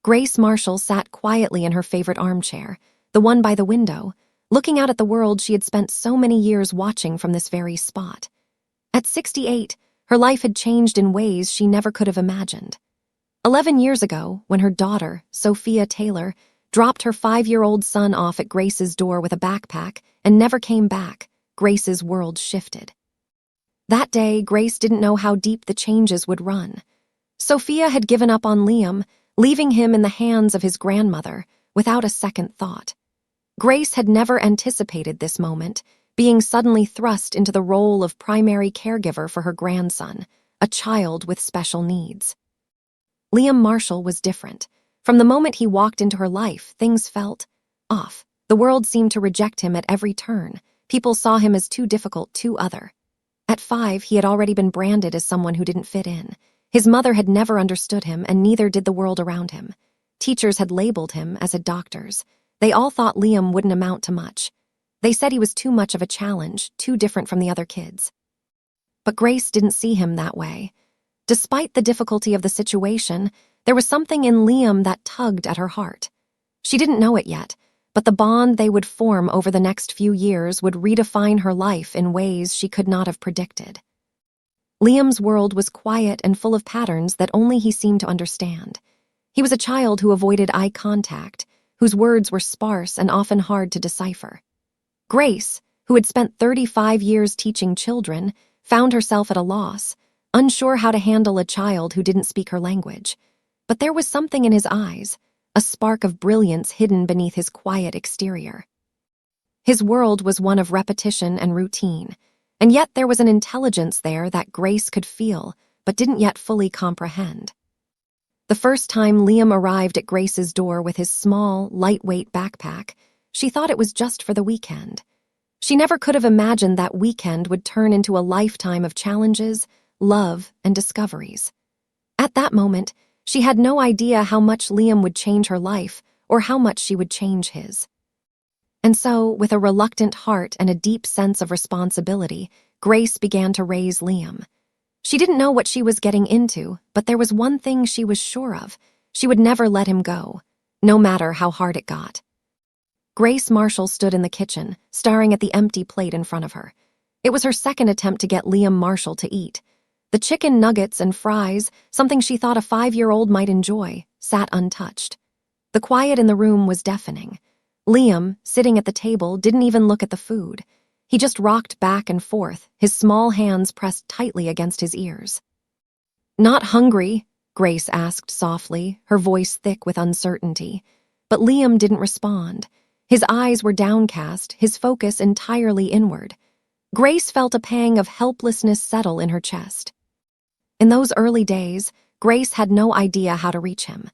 Grace Marshall sat quietly in her favorite armchair, the one by the window, looking out at the world she had spent so many years watching from this very spot. At 68, her life had changed in ways she never could have imagined. 11 years ago, when her daughter, Sophia Taylor, dropped her 5-year-old son off at Grace's door with a backpack and never came back, Grace's world shifted. That day, Grace didn't know how deep the changes would run. Sophia had given up on Liam, leaving him in the hands of his grandmother, without a second thought. Grace had never anticipated this moment, being suddenly thrust into the role of primary caregiver for her grandson, a child with special needs. Liam Marshall was different. From the moment he walked into her life, things felt off. The world seemed to reject him at every turn. People saw him as too difficult, too other. At 5, he had already been branded as someone who didn't fit in. His mother had never understood him, and neither did the world around him. Teachers had labeled him, as had doctors. They all thought Liam wouldn't amount to much. They said he was too much of a challenge, too different from the other kids. But Grace didn't see him that way. Despite the difficulty of the situation, there was something in Liam that tugged at her heart. She didn't know it yet, but the bond they would form over the next few years would redefine her life in ways she could not have predicted. Liam's world was quiet and full of patterns that only he seemed to understand. He was a child who avoided eye contact, whose words were sparse and often hard to decipher. Grace, who had spent 35 years teaching children, found herself at a loss, unsure how to handle a child who didn't speak her language. But there was something in his eyes, a spark of brilliance hidden beneath his quiet exterior. His world was one of repetition and routine, and yet there was an intelligence there that Grace could feel, but didn't yet fully comprehend. The first time Liam arrived at Grace's door with his small, lightweight backpack, she thought it was just for the weekend. She never could have imagined that weekend would turn into a lifetime of challenges, love, and discoveries. At that moment, she had no idea how much Liam would change her life or how much she would change his. And so, with a reluctant heart and a deep sense of responsibility, Grace began to raise Liam. She didn't know what she was getting into, but there was one thing she was sure of. She would never let him go, no matter how hard it got. Grace Marshall stood in the kitchen, staring at the empty plate in front of her. It was her second attempt to get Liam Marshall to eat. The chicken nuggets and fries, something she thought a 5-year-old might enjoy, sat untouched. The quiet in the room was deafening. Liam, sitting at the table, didn't even look at the food. He just rocked back and forth, his small hands pressed tightly against his ears. "Not hungry?" Grace asked softly, her voice thick with uncertainty. But Liam didn't respond. His eyes were downcast, his focus entirely inward. Grace felt a pang of helplessness settle in her chest. In those early days, Grace had no idea how to reach him.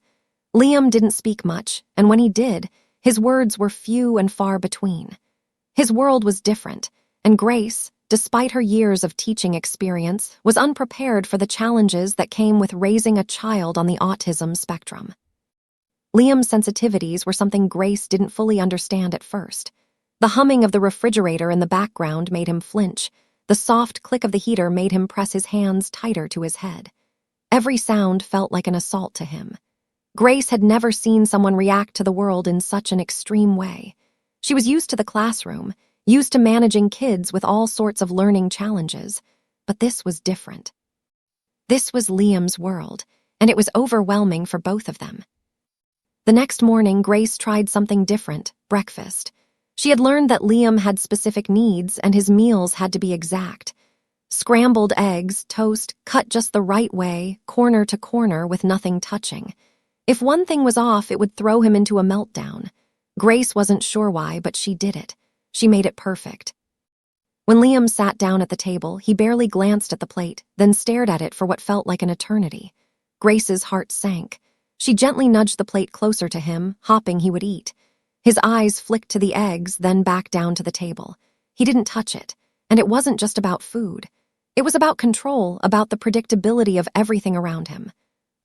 Liam didn't speak much, and when he did, his words were few and far between. His world was different, and Grace, despite her years of teaching experience, was unprepared for the challenges that came with raising a child on the autism spectrum. Liam's sensitivities were something Grace didn't fully understand at first. The humming of the refrigerator in the background made him flinch. The soft click of the heater made him press his hands tighter to his head. Every sound felt like an assault to him. Grace had never seen someone react to the world in such an extreme way. She was used to the classroom, used to managing kids with all sorts of learning challenges, but this was different. This was Liam's world, and it was overwhelming for both of them. The next morning, Grace tried something different, breakfast. She had learned that Liam had specific needs and his meals had to be exact. Scrambled eggs, toast, cut just the right way, corner to corner with nothing touching. If one thing was off, it would throw him into a meltdown. Grace wasn't sure why, but she did it. She made it perfect. When Liam sat down at the table, he barely glanced at the plate, then stared at it for what felt like an eternity. Grace's heart sank. She gently nudged the plate closer to him, hoping he would eat. His eyes flicked to the eggs, then back down to the table. He didn't touch it, and it wasn't just about food. It was about control, about the predictability of everything around him.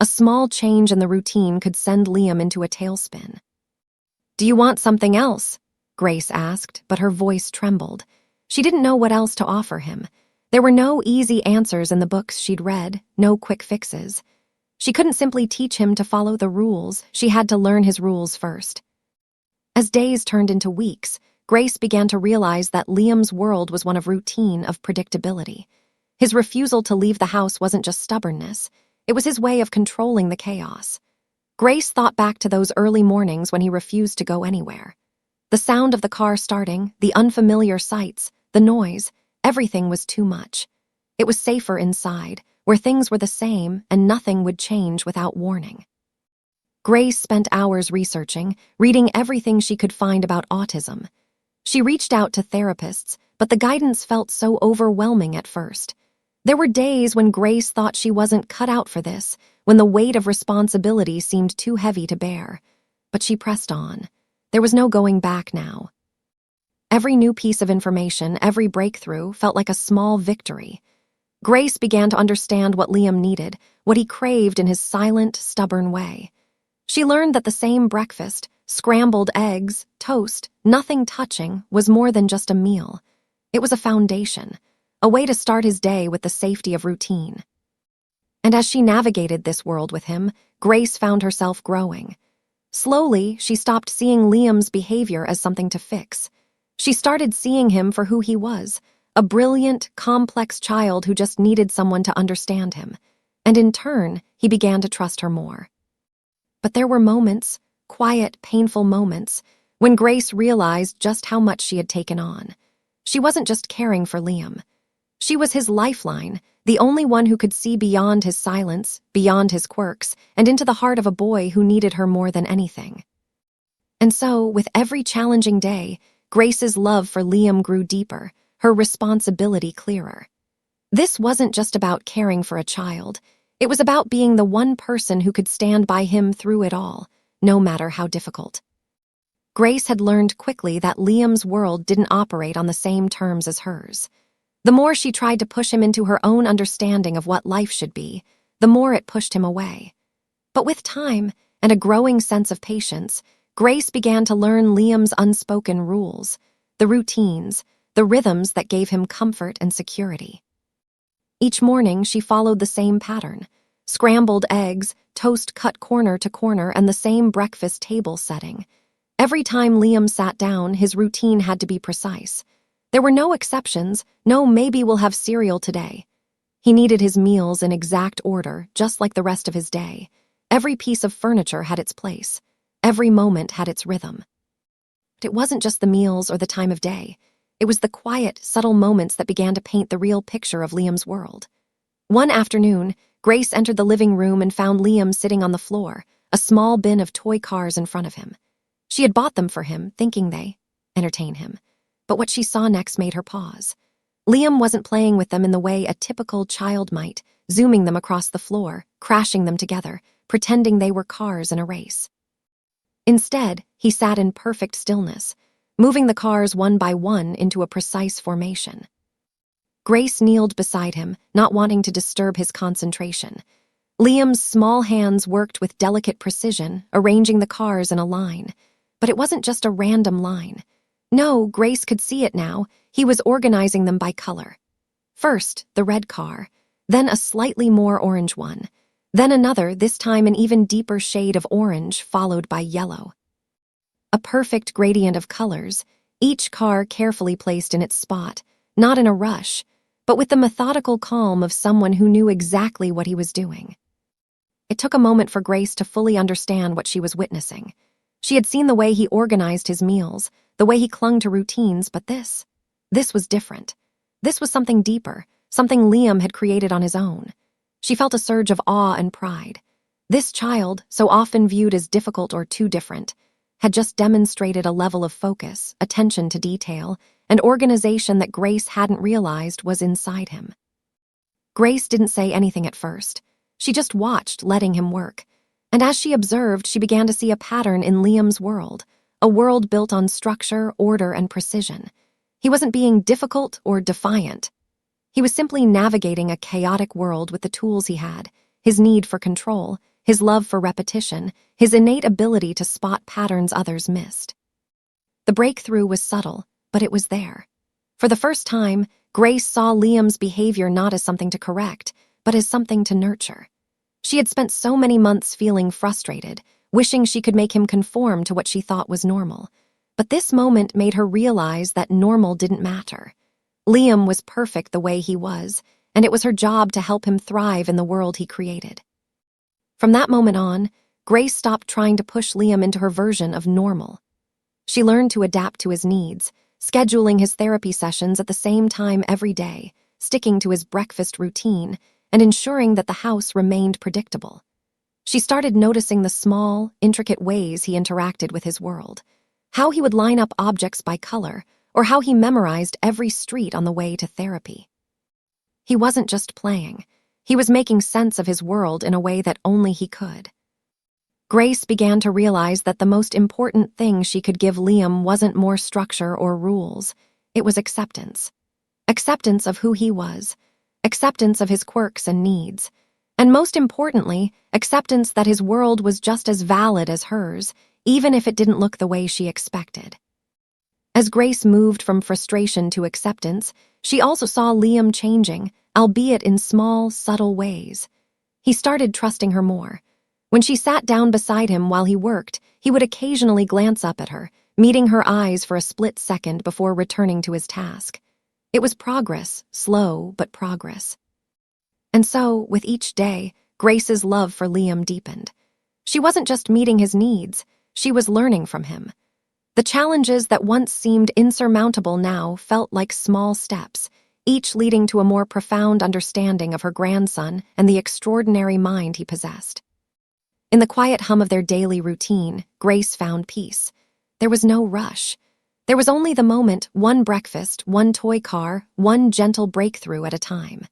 A small change in the routine could send Liam into a tailspin. "Do you want something else?" Grace asked, but her voice trembled. She didn't know what else to offer him. There were no easy answers in the books she'd read, no quick fixes. She couldn't simply teach him to follow the rules, she had to learn his rules first. As days turned into weeks, Grace began to realize that Liam's world was one of routine, of predictability. His refusal to leave the house wasn't just stubbornness, it was his way of controlling the chaos. Grace thought back to those early mornings when he refused to go anywhere. The sound of the car starting, the unfamiliar sights, the noise, everything was too much. It was safer inside, where things were the same and nothing would change without warning. Grace spent hours researching, reading everything she could find about autism. She reached out to therapists, but the guidance felt so overwhelming at first. There were days when Grace thought she wasn't cut out for this, when the weight of responsibility seemed too heavy to bear. But she pressed on. There was no going back now. Every new piece of information, every breakthrough, felt like a small victory. Grace began to understand what Liam needed, what he craved in his silent, stubborn way. She learned that the same breakfast, scrambled eggs, toast, nothing touching, was more than just a meal. It was a foundation, a way to start his day with the safety of routine. And as she navigated this world with him, Grace found herself growing. Slowly, she stopped seeing Liam's behavior as something to fix. She started seeing him for who he was, a brilliant, complex child who just needed someone to understand him. And in turn, he began to trust her more. But there were moments, quiet, painful moments, when Grace realized just how much she had taken on. She wasn't just caring for Liam. She was his lifeline, the only one who could see beyond his silence, beyond his quirks, and into the heart of a boy who needed her more than anything. And so, with every challenging day, Grace's love for Liam grew deeper, her responsibility clearer. This wasn't just about caring for a child. It was about being the one person who could stand by him through it all, no matter how difficult. Grace had learned quickly that Liam's world didn't operate on the same terms as hers. The more she tried to push him into her own understanding of what life should be, the more it pushed him away. But with time and a growing sense of patience, Grace began to learn Liam's unspoken rules, the routines, the rhythms that gave him comfort and security. Each morning, she followed the same pattern: scrambled eggs, toast cut corner to corner, and the same breakfast table setting. Every time Liam sat down, his routine had to be precise. There were no exceptions, no maybe we'll have cereal today. He needed his meals in exact order, just like the rest of his day. Every piece of furniture had its place. Every moment had its rhythm. But it wasn't just the meals or the time of day. It was the quiet, subtle moments that began to paint the real picture of Liam's world. One afternoon, Grace entered the living room and found Liam sitting on the floor, a small bin of toy cars in front of him. She had bought them for him, thinking they entertain him. But what she saw next made her pause. Liam wasn't playing with them in the way a typical child might, zooming them across the floor, crashing them together, pretending they were cars in a race. Instead, he sat in perfect stillness, moving the cars one by one into a precise formation. Grace kneeled beside him, not wanting to disturb his concentration. Liam's small hands worked with delicate precision, arranging the cars in a line. But it wasn't just a random line. No, Grace could see it now. He was organizing them by color. First, the red car, then a slightly more orange one, then another, this time an even deeper shade of orange, followed by yellow. A perfect gradient of colors, each car carefully placed in its spot, not in a rush, but with the methodical calm of someone who knew exactly what he was doing. It took a moment for Grace to fully understand what she was witnessing. She had seen the way he organized his meals, the way he clung to routines, but this was different. This was something deeper, something Liam had created on his own. She felt a surge of awe and pride. This child, so often viewed as difficult or too different, had just demonstrated a level of focus, attention to detail, and organization that Grace hadn't realized was inside him. Grace didn't say anything at first. She just watched, letting him work. And as she observed, she began to see a pattern in Liam's world, a world built on structure, order, and precision. He wasn't being difficult or defiant. He was simply navigating a chaotic world with the tools he had, his need for control, his love for repetition, his innate ability to spot patterns others missed. The breakthrough was subtle, but it was there. For the first time, Grace saw Liam's behavior not as something to correct, but as something to nurture. She had spent so many months feeling frustrated, wishing she could make him conform to what she thought was normal. But this moment made her realize that normal didn't matter. Liam was perfect the way he was, and it was her job to help him thrive in the world he created. From that moment on, Grace stopped trying to push Liam into her version of normal. She learned to adapt to his needs, scheduling his therapy sessions at the same time every day, sticking to his breakfast routine, and ensuring that the house remained predictable. She started noticing the small, intricate ways he interacted with his world, how he would line up objects by color, or how he memorized every street on the way to therapy. He wasn't just playing. He was making sense of his world in a way that only he could. Grace began to realize that the most important thing she could give Liam wasn't more structure or rules. It was acceptance. Acceptance of who he was, acceptance of his quirks and needs, and most importantly, acceptance that his world was just as valid as hers, even if it didn't look the way she expected. As Grace moved from frustration to acceptance, she also saw Liam changing, albeit in small, subtle ways. He started trusting her more. When she sat down beside him while he worked, he would occasionally glance up at her, meeting her eyes for a split second before returning to his task. It was progress, slow but progress. And so, with each day, Grace's love for Liam deepened. She wasn't just meeting his needs, she was learning from him. The challenges that once seemed insurmountable now felt like small steps, each leading to a more profound understanding of her grandson and the extraordinary mind he possessed. In the quiet hum of their daily routine, Grace found peace. There was no rush. There was only the moment, one breakfast, one toy car, one gentle breakthrough at a time.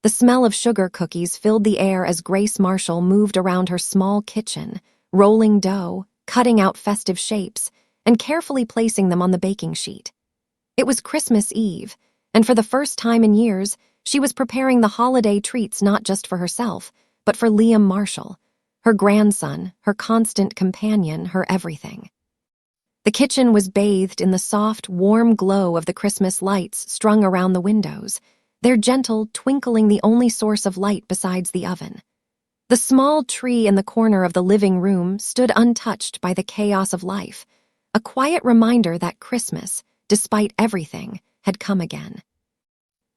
The smell of sugar cookies filled the air as Grace Marshall moved around her small kitchen, rolling dough, cutting out festive shapes, and carefully placing them on the baking sheet. It was Christmas Eve, and for the first time in years, she was preparing the holiday treats not just for herself, but for Liam Marshall, her grandson, her constant companion, her everything. The kitchen was bathed in the soft, warm glow of the Christmas lights strung around the windows, their gentle twinkling the only source of light besides the oven. The small tree in the corner of the living room stood untouched by the chaos of life, a quiet reminder that Christmas, despite everything, had come again.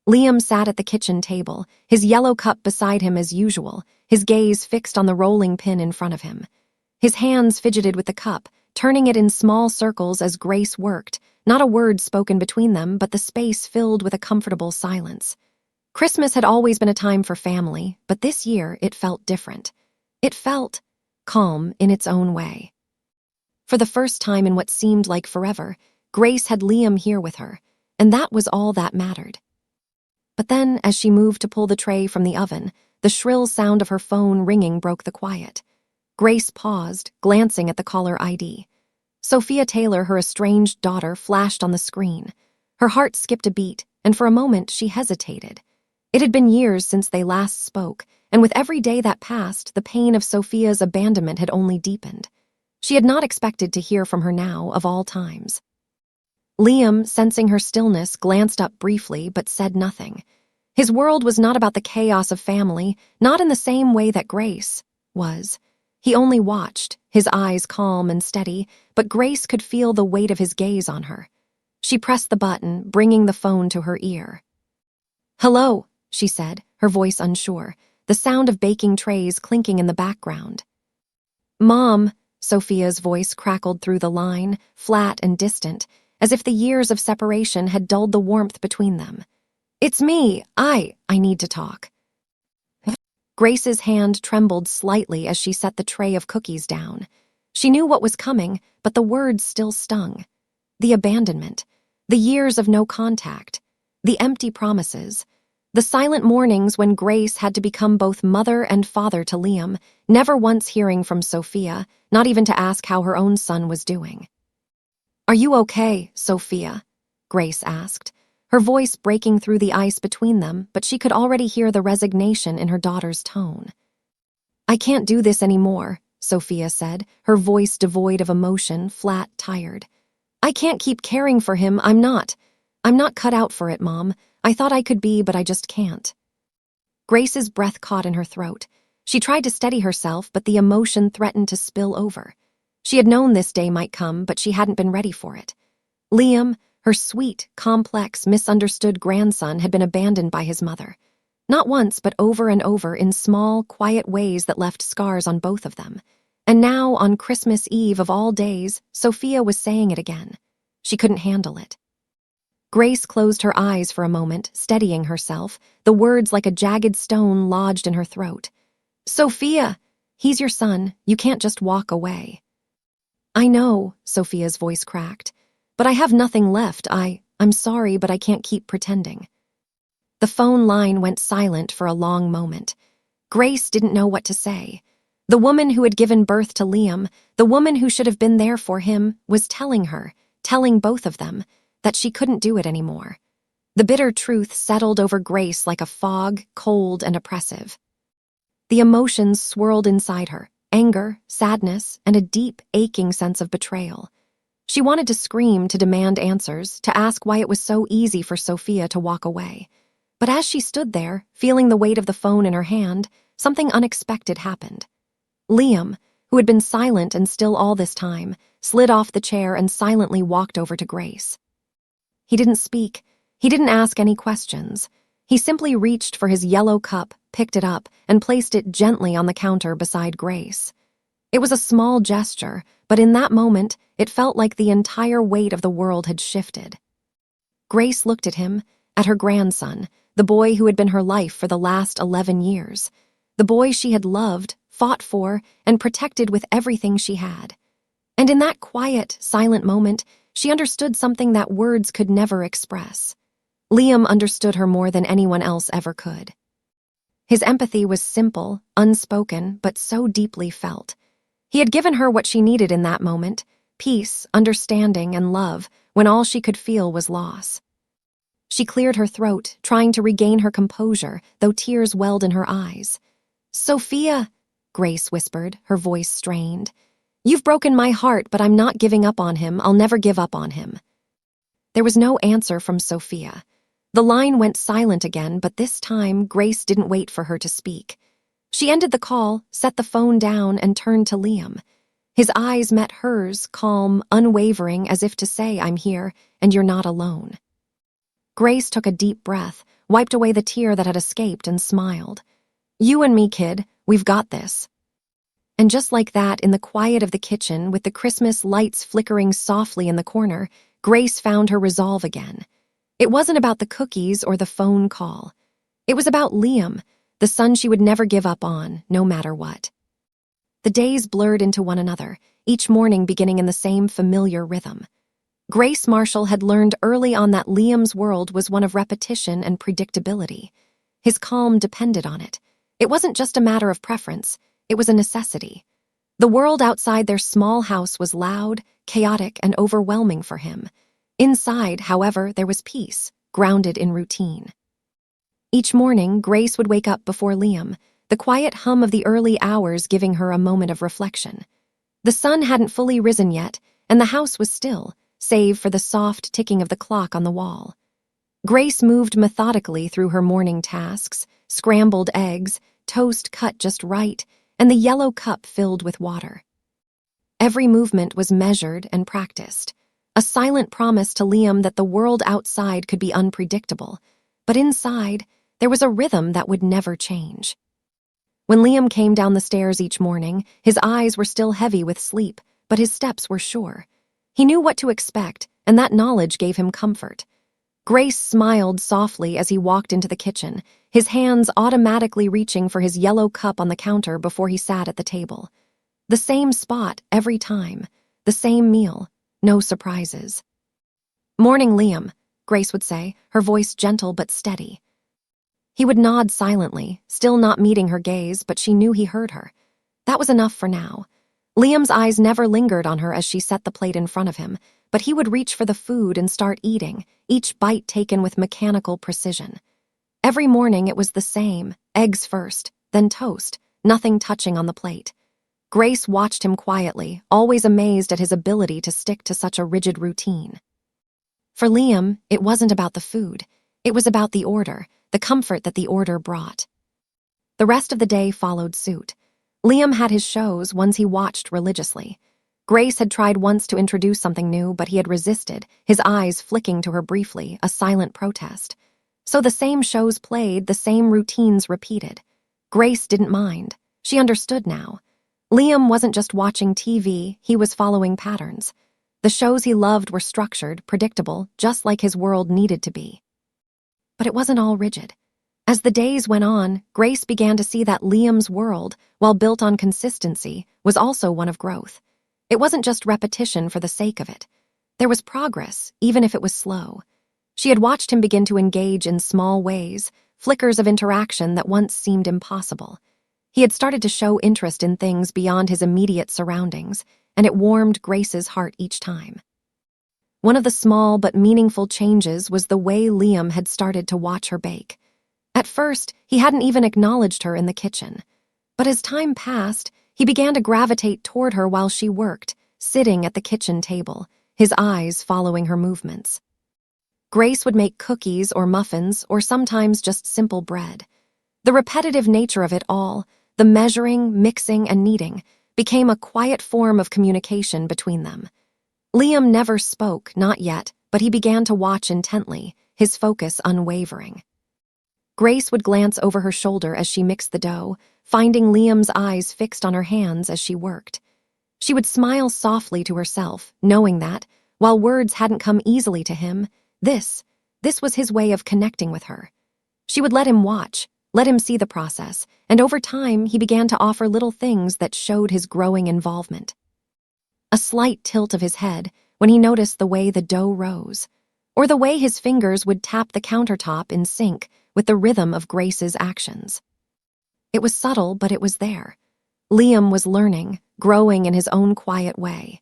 Liam sat at the kitchen table, his yellow cup beside him as usual, his gaze fixed on the rolling pin in front of him. His hands fidgeted with the cup, turning it in small circles as Grace worked, not a word spoken between them, but the space filled with a comfortable silence. Christmas had always been a time for family, but this year it felt different. It felt calm in its own way. For the first time in what seemed like forever, Grace had Liam here with her, and that was all that mattered. But then, as she moved to pull the tray from the oven, the shrill sound of her phone ringing broke the quiet. Grace paused, glancing at the caller ID. Sophia Taylor, her estranged daughter, flashed on the screen. Her heart skipped a beat, and for a moment she hesitated. It had been years since they last spoke, and with every day that passed, the pain of Sophia's abandonment had only deepened. She had not expected to hear from her now, of all times. Liam, sensing her stillness, glanced up briefly but said nothing. His world was not about the chaos of family, not in the same way that Grace was. He only watched, his eyes calm and steady, but Grace could feel the weight of his gaze on her. She pressed the button, bringing the phone to her ear. "Hello," she said, her voice unsure, the sound of baking trays clinking in the background. "Mom," Sophia's voice crackled through the line, flat and distant, as if the years of separation had dulled the warmth between them. "It's me. I need to talk." Grace's hand trembled slightly as she set the tray of cookies down. She knew what was coming, but the words still stung. The abandonment, the years of no contact, the empty promises, the silent mornings when Grace had to become both mother and father to Liam, never once hearing from Sophia, not even to ask how her own son was doing. "Are you okay, Sophia?" Grace asked, her voice breaking through the ice between them, but she could already hear the resignation in her daughter's tone. "I can't do this anymore," Sophia said, her voice devoid of emotion, flat, tired. "I can't keep caring for him. I'm not cut out for it, Mom. I thought I could be, but I just can't." Grace's breath caught in her throat. She tried to steady herself, but the emotion threatened to spill over. She had known this day might come, but she hadn't been ready for it. Liam, her sweet, complex, misunderstood grandson, had been abandoned by his mother. Not once, but over and over in small, quiet ways that left scars on both of them. And now, on Christmas Eve of all days, Sophia was saying it again. She couldn't handle it. Grace closed her eyes for a moment, steadying herself, the words like a jagged stone lodged in her throat. "Sophia, he's your son. You can't just walk away." "I know," Sophia's voice cracked. "But I have nothing left. I'm sorry, but I can't keep pretending." The phone line went silent for a long moment. Grace didn't know what to say. The woman who had given birth to Liam, the woman who should have been there for him, was telling both of them, that she couldn't do it anymore. The bitter truth settled over Grace like a fog, cold and oppressive. The emotions swirled inside her: anger, sadness, and a deep, aching sense of betrayal. She wanted to scream, to demand answers, to ask why it was so easy for Sophia to walk away. But as she stood there, feeling the weight of the phone in her hand, something unexpected happened. Liam, who had been silent and still all this time, slid off the chair and silently walked over to Grace. He didn't speak. He didn't ask any questions. He simply reached for his yellow cup, picked it up, and placed it gently on the counter beside Grace. It was a small gesture, but in that moment, it felt like the entire weight of the world had shifted. Grace looked at him, at her grandson, the boy who had been her life for the last 11 years, the boy she had loved, fought for, and protected with everything she had. And in that quiet, silent moment, she understood something that words could never express. Liam understood her more than anyone else ever could. His empathy was simple, unspoken, but so deeply felt. He had given her what she needed in that moment: peace, understanding, and love, when all she could feel was loss. She cleared her throat, trying to regain her composure, though tears welled in her eyes. "Sophia," Grace whispered, her voice strained. "You've broken my heart, but I'm not giving up on him. I'll never give up on him." There was no answer from Sophia. The line went silent again, but this time Grace didn't wait for her to speak. She ended the call, set the phone down, and turned to Liam. His eyes met hers, calm, unwavering, as if to say, "I'm here, and you're not alone." Grace took a deep breath, wiped away the tear that had escaped, and smiled. "You and me, kid, we've got this." And just like that, in the quiet of the kitchen, with the Christmas lights flickering softly in the corner, Grace found her resolve again. It wasn't about the cookies or the phone call. It was about Liam, the son she would never give up on, no matter what. The days blurred into one another, each morning beginning in the same familiar rhythm. Grace Marshall had learned early on that Liam's world was one of repetition and predictability. His calm depended on it. It wasn't just a matter of preference, it was a necessity. The world outside their small house was loud, chaotic, and overwhelming for him. Inside, however, there was peace, grounded in routine. Each morning, Grace would wake up before Liam, the quiet hum of the early hours giving her a moment of reflection. The sun hadn't fully risen yet, and the house was still, save for the soft ticking of the clock on the wall. Grace moved methodically through her morning tasks: scrambled eggs, toast cut just right, and the yellow cup filled with water. Every movement was measured and practiced, a silent promise to Liam that the world outside could be unpredictable, but inside, there was a rhythm that would never change. When Liam came down the stairs each morning, his eyes were still heavy with sleep, but his steps were sure. He knew what to expect, and that knowledge gave him comfort. Grace smiled softly as he walked into the kitchen, his hands automatically reaching for his yellow cup on the counter before he sat at the table. The same spot every time, the same meal, no surprises. "Morning, Liam," Grace would say, her voice gentle but steady. He would nod silently, still not meeting her gaze, but she knew he heard her. That was enough for now. Liam's eyes never lingered on her as she set the plate in front of him, but he would reach for the food and start eating, each bite taken with mechanical precision. Every morning it was the same: eggs first, then toast, nothing touching on the plate. Grace watched him quietly, always amazed at his ability to stick to such a rigid routine. For Liam, it wasn't about the food. It was about the order, the comfort that the order brought. The rest of the day followed suit. Liam had his shows, ones he watched religiously. Grace had tried once to introduce something new, but he had resisted, his eyes flicking to her briefly, a silent protest. So the same shows played, the same routines repeated. Grace didn't mind. She understood now. Liam wasn't just watching TV, he was following patterns. The shows he loved were structured, predictable, just like his world needed to be. But it wasn't all rigid. As the days went on, Grace began to see that Liam's world, while built on consistency, was also one of growth. It wasn't just repetition for the sake of it. There was progress, even if it was slow. She had watched him begin to engage in small ways, flickers of interaction that once seemed impossible. He had started to show interest in things beyond his immediate surroundings, and it warmed Grace's heart each time. One of the small but meaningful changes was the way Liam had started to watch her bake. At first, he hadn't even acknowledged her in the kitchen. But as time passed, he began to gravitate toward her while she worked, sitting at the kitchen table, his eyes following her movements. Grace would make cookies or muffins or sometimes just simple bread. The repetitive nature of it all, the measuring, mixing, and kneading, became a quiet form of communication between them. Liam never spoke, not yet, but he began to watch intently, his focus unwavering. Grace would glance over her shoulder as she mixed the dough, finding Liam's eyes fixed on her hands as she worked. She would smile softly to herself, knowing that, while words hadn't come easily to him, this was his way of connecting with her. She would let him watch, let him see the process, and over time he began to offer little things that showed his growing involvement. A slight tilt of his head when he noticed the way the dough rose, or the way his fingers would tap the countertop in sync with the rhythm of Grace's actions. It was subtle, but it was there. Liam was learning, growing in his own quiet way.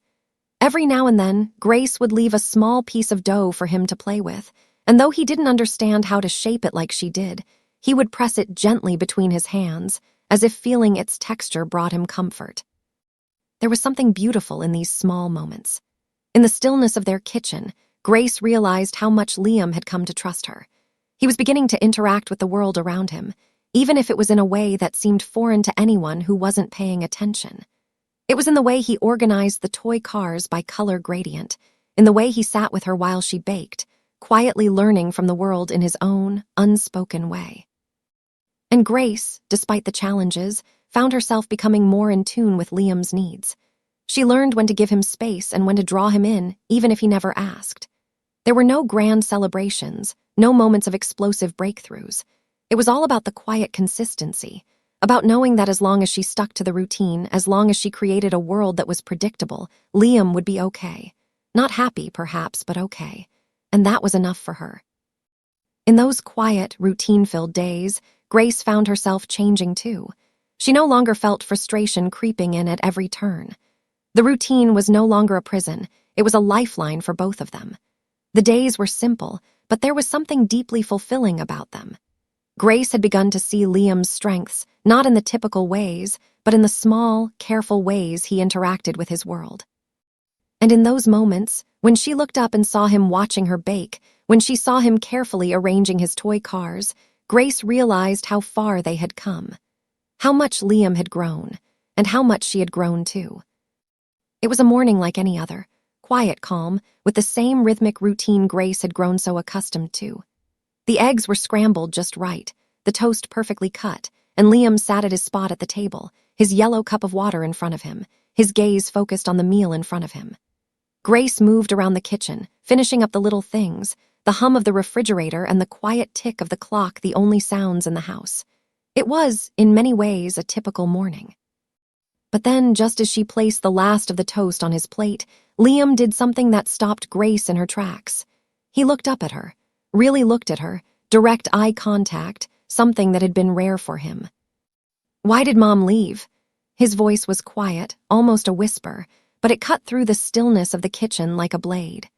Every now and then, Grace would leave a small piece of dough for him to play with, and though he didn't understand how to shape it like she did, he would press it gently between his hands, as if feeling its texture brought him comfort. There was something beautiful in these small moments. In the stillness of their kitchen, Grace realized how much Liam had come to trust her. He was beginning to interact with the world around him, even if it was in a way that seemed foreign to anyone who wasn't paying attention. It was in the way he organized the toy cars by color gradient, in the way he sat with her while she baked, quietly learning from the world in his own, unspoken way. And Grace, despite the challenges, found herself becoming more in tune with Liam's needs. She learned when to give him space and when to draw him in, even if he never asked. There were no grand celebrations, no moments of explosive breakthroughs. It was all about the quiet consistency, about knowing that as long as she stuck to the routine, as long as she created a world that was predictable, Liam would be okay. Not happy, perhaps, but okay. And that was enough for her. In those quiet, routine-filled days, Grace found herself changing too. She no longer felt frustration creeping in at every turn. The routine was no longer a prison, it was a lifeline for both of them. The days were simple, but there was something deeply fulfilling about them. Grace had begun to see Liam's strengths, not in the typical ways, but in the small, careful ways he interacted with his world. And in those moments, when she looked up and saw him watching her bake, when she saw him carefully arranging his toy cars, Grace realized how far they had come, how much Liam had grown, and how much she had grown too. It was a morning like any other, quiet, calm, with the same rhythmic routine Grace had grown so accustomed to. The eggs were scrambled just right, the toast perfectly cut, and Liam sat at his spot at the table, his yellow cup of water in front of him, his gaze focused on the meal in front of him. Grace moved around the kitchen, finishing up the little things, the hum of the refrigerator and the quiet tick of the clock the only sounds in the house. It was, in many ways, a typical morning. But then, just as she placed the last of the toast on his plate, Liam did something that stopped Grace in her tracks. He looked up at her, really looked at her, direct eye contact, something that had been rare for him. "Why did Mom leave?" His voice was quiet, almost a whisper, but it cut through the stillness of the kitchen like a blade.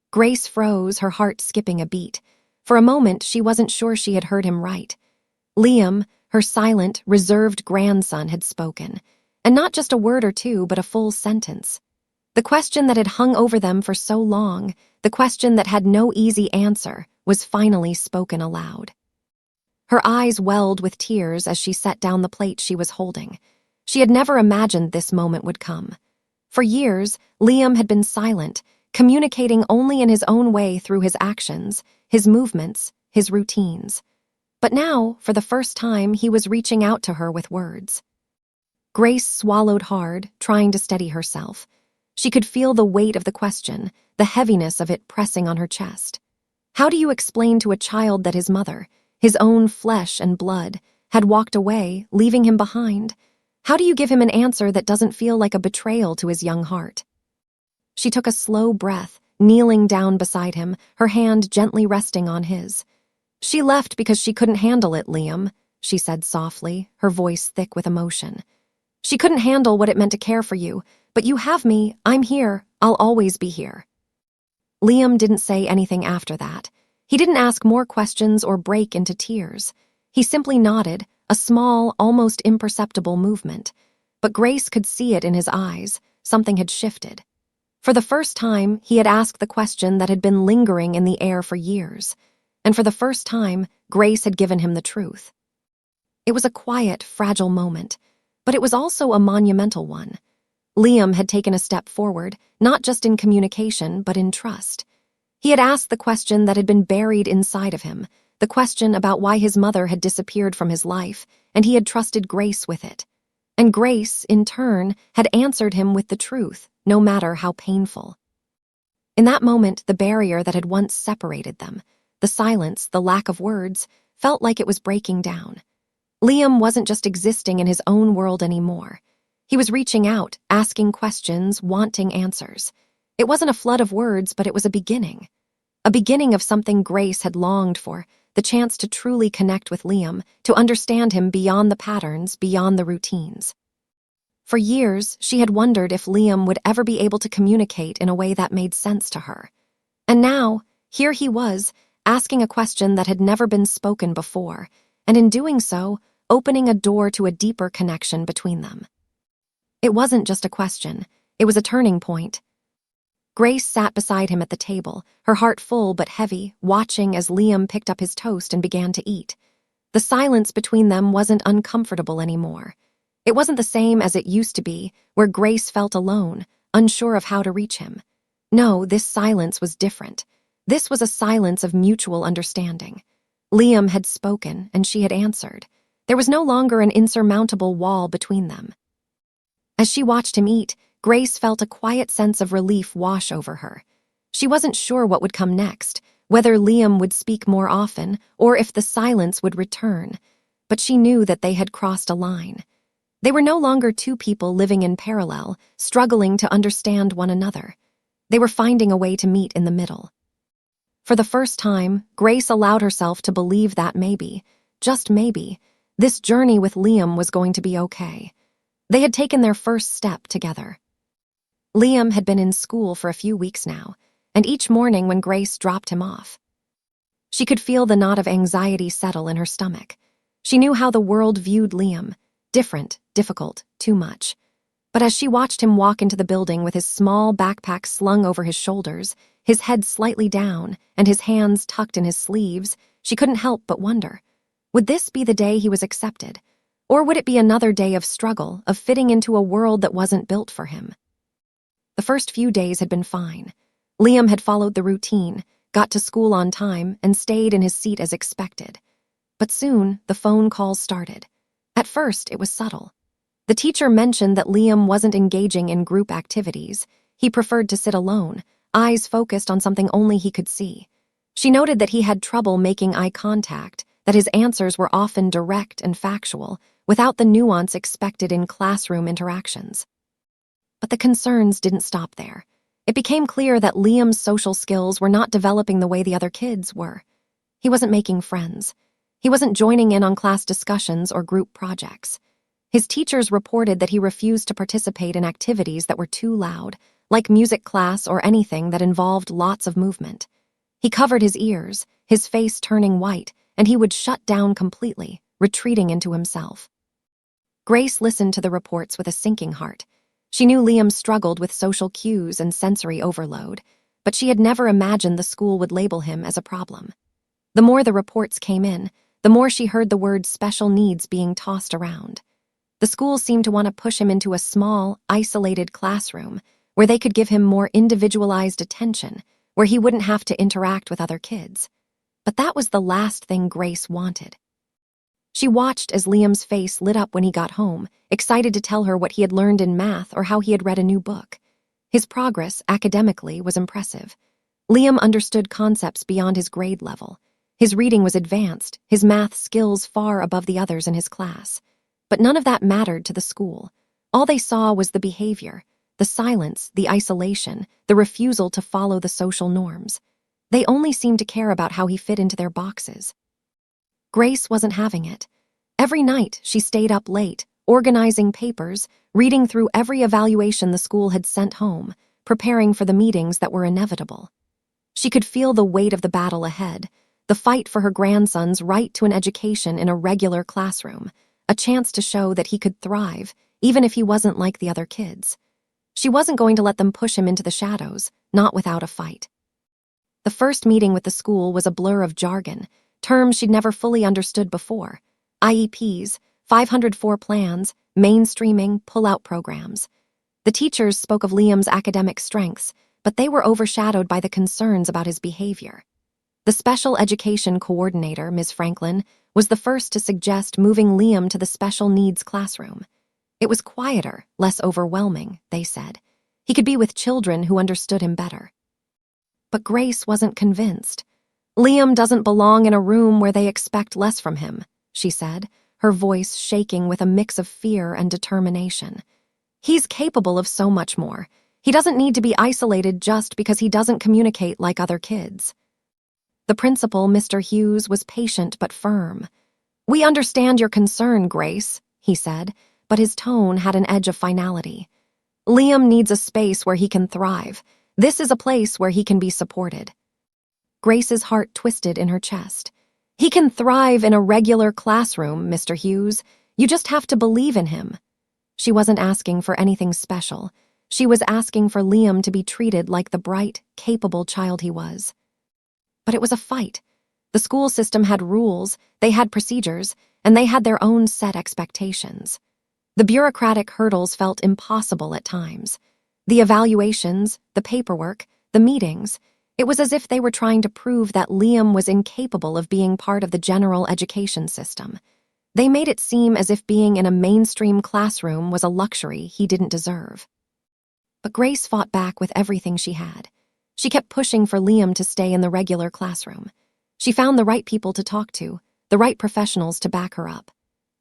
Grace froze, her heart skipping a beat. For a moment, she wasn't sure she had heard him right. Liam, her silent, reserved grandson, had spoken. And not just a word or two, but a full sentence. The question that had hung over them for so long, the question that had no easy answer, was finally spoken aloud. Her eyes welled with tears as she set down the plate she was holding. She had never imagined this moment would come. For years, Liam had been silent, communicating only in his own way through his actions, his movements, his routines. But now, for the first time, he was reaching out to her with words. Grace swallowed hard, trying to steady herself. She could feel the weight of the question, the heaviness of it pressing on her chest. How do you explain to a child that his mother, his own flesh and blood, had walked away, leaving him behind? How do you give him an answer that doesn't feel like a betrayal to his young heart? She took a slow breath, kneeling down beside him, her hand gently resting on his. "She left because she couldn't handle it, Liam," she said softly, her voice thick with emotion. "She couldn't handle what it meant to care for you, but you have me, I'm here, I'll always be here." Liam didn't say anything after that. He didn't ask more questions or break into tears. He simply nodded, a small, almost imperceptible movement. But Grace could see it in his eyes. Something had shifted. For the first time, he had asked the question that had been lingering in the air for years. And for the first time, Grace had given him the truth. It was a quiet, fragile moment, but it was also a monumental one. Liam had taken a step forward, not just in communication, but in trust. He had asked the question that had been buried inside of him, the question about why his mother had disappeared from his life, and he had trusted Grace with it. And Grace, in turn, had answered him with the truth, no matter how painful. In that moment, the barrier that had once separated them, the silence, the lack of words, felt like it was breaking down. Liam wasn't just existing in his own world anymore. He was reaching out, asking questions, wanting answers. It wasn't a flood of words, but it was a beginning. A beginning of something Grace had longed for, the chance to truly connect with Liam, to understand him beyond the patterns, beyond the routines. For years, she had wondered if Liam would ever be able to communicate in a way that made sense to her. And now, here he was, asking a question that had never been spoken before, and in doing so, opening a door to a deeper connection between them. It wasn't just a question, it was a turning point. Grace sat beside him at the table, her heart full but heavy, watching as Liam picked up his toast and began to eat. The silence between them wasn't uncomfortable anymore. It wasn't the same as it used to be, where Grace felt alone, unsure of how to reach him. No, this silence was different. This was a silence of mutual understanding. Liam had spoken, and she had answered. There was no longer an insurmountable wall between them. As she watched him eat, Grace felt a quiet sense of relief wash over her. She wasn't sure what would come next, whether Liam would speak more often, or if the silence would return. But she knew that they had crossed a line. They were no longer two people living in parallel, struggling to understand one another. They were finding a way to meet in the middle. For the first time, Grace allowed herself to believe that maybe, just maybe, this journey with Liam was going to be okay. They had taken their first step together. Liam had been in school for a few weeks now, and each morning when Grace dropped him off, she could feel the knot of anxiety settle in her stomach. She knew how the world viewed Liam, different, difficult, too much. But as she watched him walk into the building with his small backpack slung over his shoulders, his head slightly down, and his hands tucked in his sleeves, she couldn't help but wonder, would this be the day he was accepted? Or would it be another day of struggle, of fitting into a world that wasn't built for him? The first few days had been fine. Liam had followed the routine, got to school on time, and stayed in his seat as expected. But soon, the phone calls started. At first, it was subtle. The teacher mentioned that Liam wasn't engaging in group activities. He preferred to sit alone, eyes focused on something only he could see. She noted that he had trouble making eye contact, that his answers were often direct and factual, without the nuance expected in classroom interactions. But the concerns didn't stop there. It became clear that Liam's social skills were not developing the way the other kids were. He wasn't making friends. He wasn't joining in on class discussions or group projects. His teachers reported that he refused to participate in activities that were too loud, like music class or anything that involved lots of movement. He covered his ears, his face turning white, and he would shut down completely, retreating into himself. Grace listened to the reports with a sinking heart. She knew Liam struggled with social cues and sensory overload, but she had never imagined the school would label him as a problem. The more the reports came in, the more she heard the word special needs being tossed around. The school seemed to want to push him into a small, isolated classroom where they could give him more individualized attention, where he wouldn't have to interact with other kids. But that was the last thing Grace wanted. She watched as Liam's face lit up when he got home, excited to tell her what he had learned in math or how he had read a new book. His progress, academically, was impressive. Liam understood concepts beyond his grade level. His reading was advanced, his math skills far above the others in his class. But none of that mattered to the school. All they saw was the behavior, the silence, the isolation, the refusal to follow the social norms. They only seemed to care about how he fit into their boxes. Grace wasn't having it. Every night, she stayed up late, organizing papers, reading through every evaluation the school had sent home, preparing for the meetings that were inevitable. She could feel the weight of the battle ahead, the fight for her grandson's right to an education in a regular classroom, a chance to show that he could thrive, even if he wasn't like the other kids. She wasn't going to let them push him into the shadows, not without a fight. The first meeting with the school was a blur of jargon, terms she'd never fully understood before. IEPs, 504 plans, mainstreaming, pull-out programs. The teachers spoke of Liam's academic strengths, but they were overshadowed by the concerns about his behavior. The special education coordinator, Ms. Franklin, was the first to suggest moving Liam to the special needs classroom. It was quieter, less overwhelming, they said. He could be with children who understood him better. But Grace wasn't convinced. Liam doesn't belong in a room where they expect less from him, she said, her voice shaking with a mix of fear and determination. He's capable of so much more. He doesn't need to be isolated just because he doesn't communicate like other kids. The principal, Mr. Hughes, was patient but firm. "We understand your concern, Grace," he said, but his tone had an edge of finality. "Liam needs a space where he can thrive. This is a place where he can be supported." Grace's heart twisted in her chest. "He can thrive in a regular classroom, Mr. Hughes. You just have to believe in him." She wasn't asking for anything special. She was asking for Liam to be treated like the bright, capable child he was. But it was a fight. The school system had rules, they had procedures, and they had their own set expectations. The bureaucratic hurdles felt impossible at times. The evaluations, the paperwork, the meetings, it was as if they were trying to prove that Liam was incapable of being part of the general education system. They made it seem as if being in a mainstream classroom was a luxury he didn't deserve. But Grace fought back with everything she had. She kept pushing for Liam to stay in the regular classroom. She found the right people to talk to, the right professionals to back her up.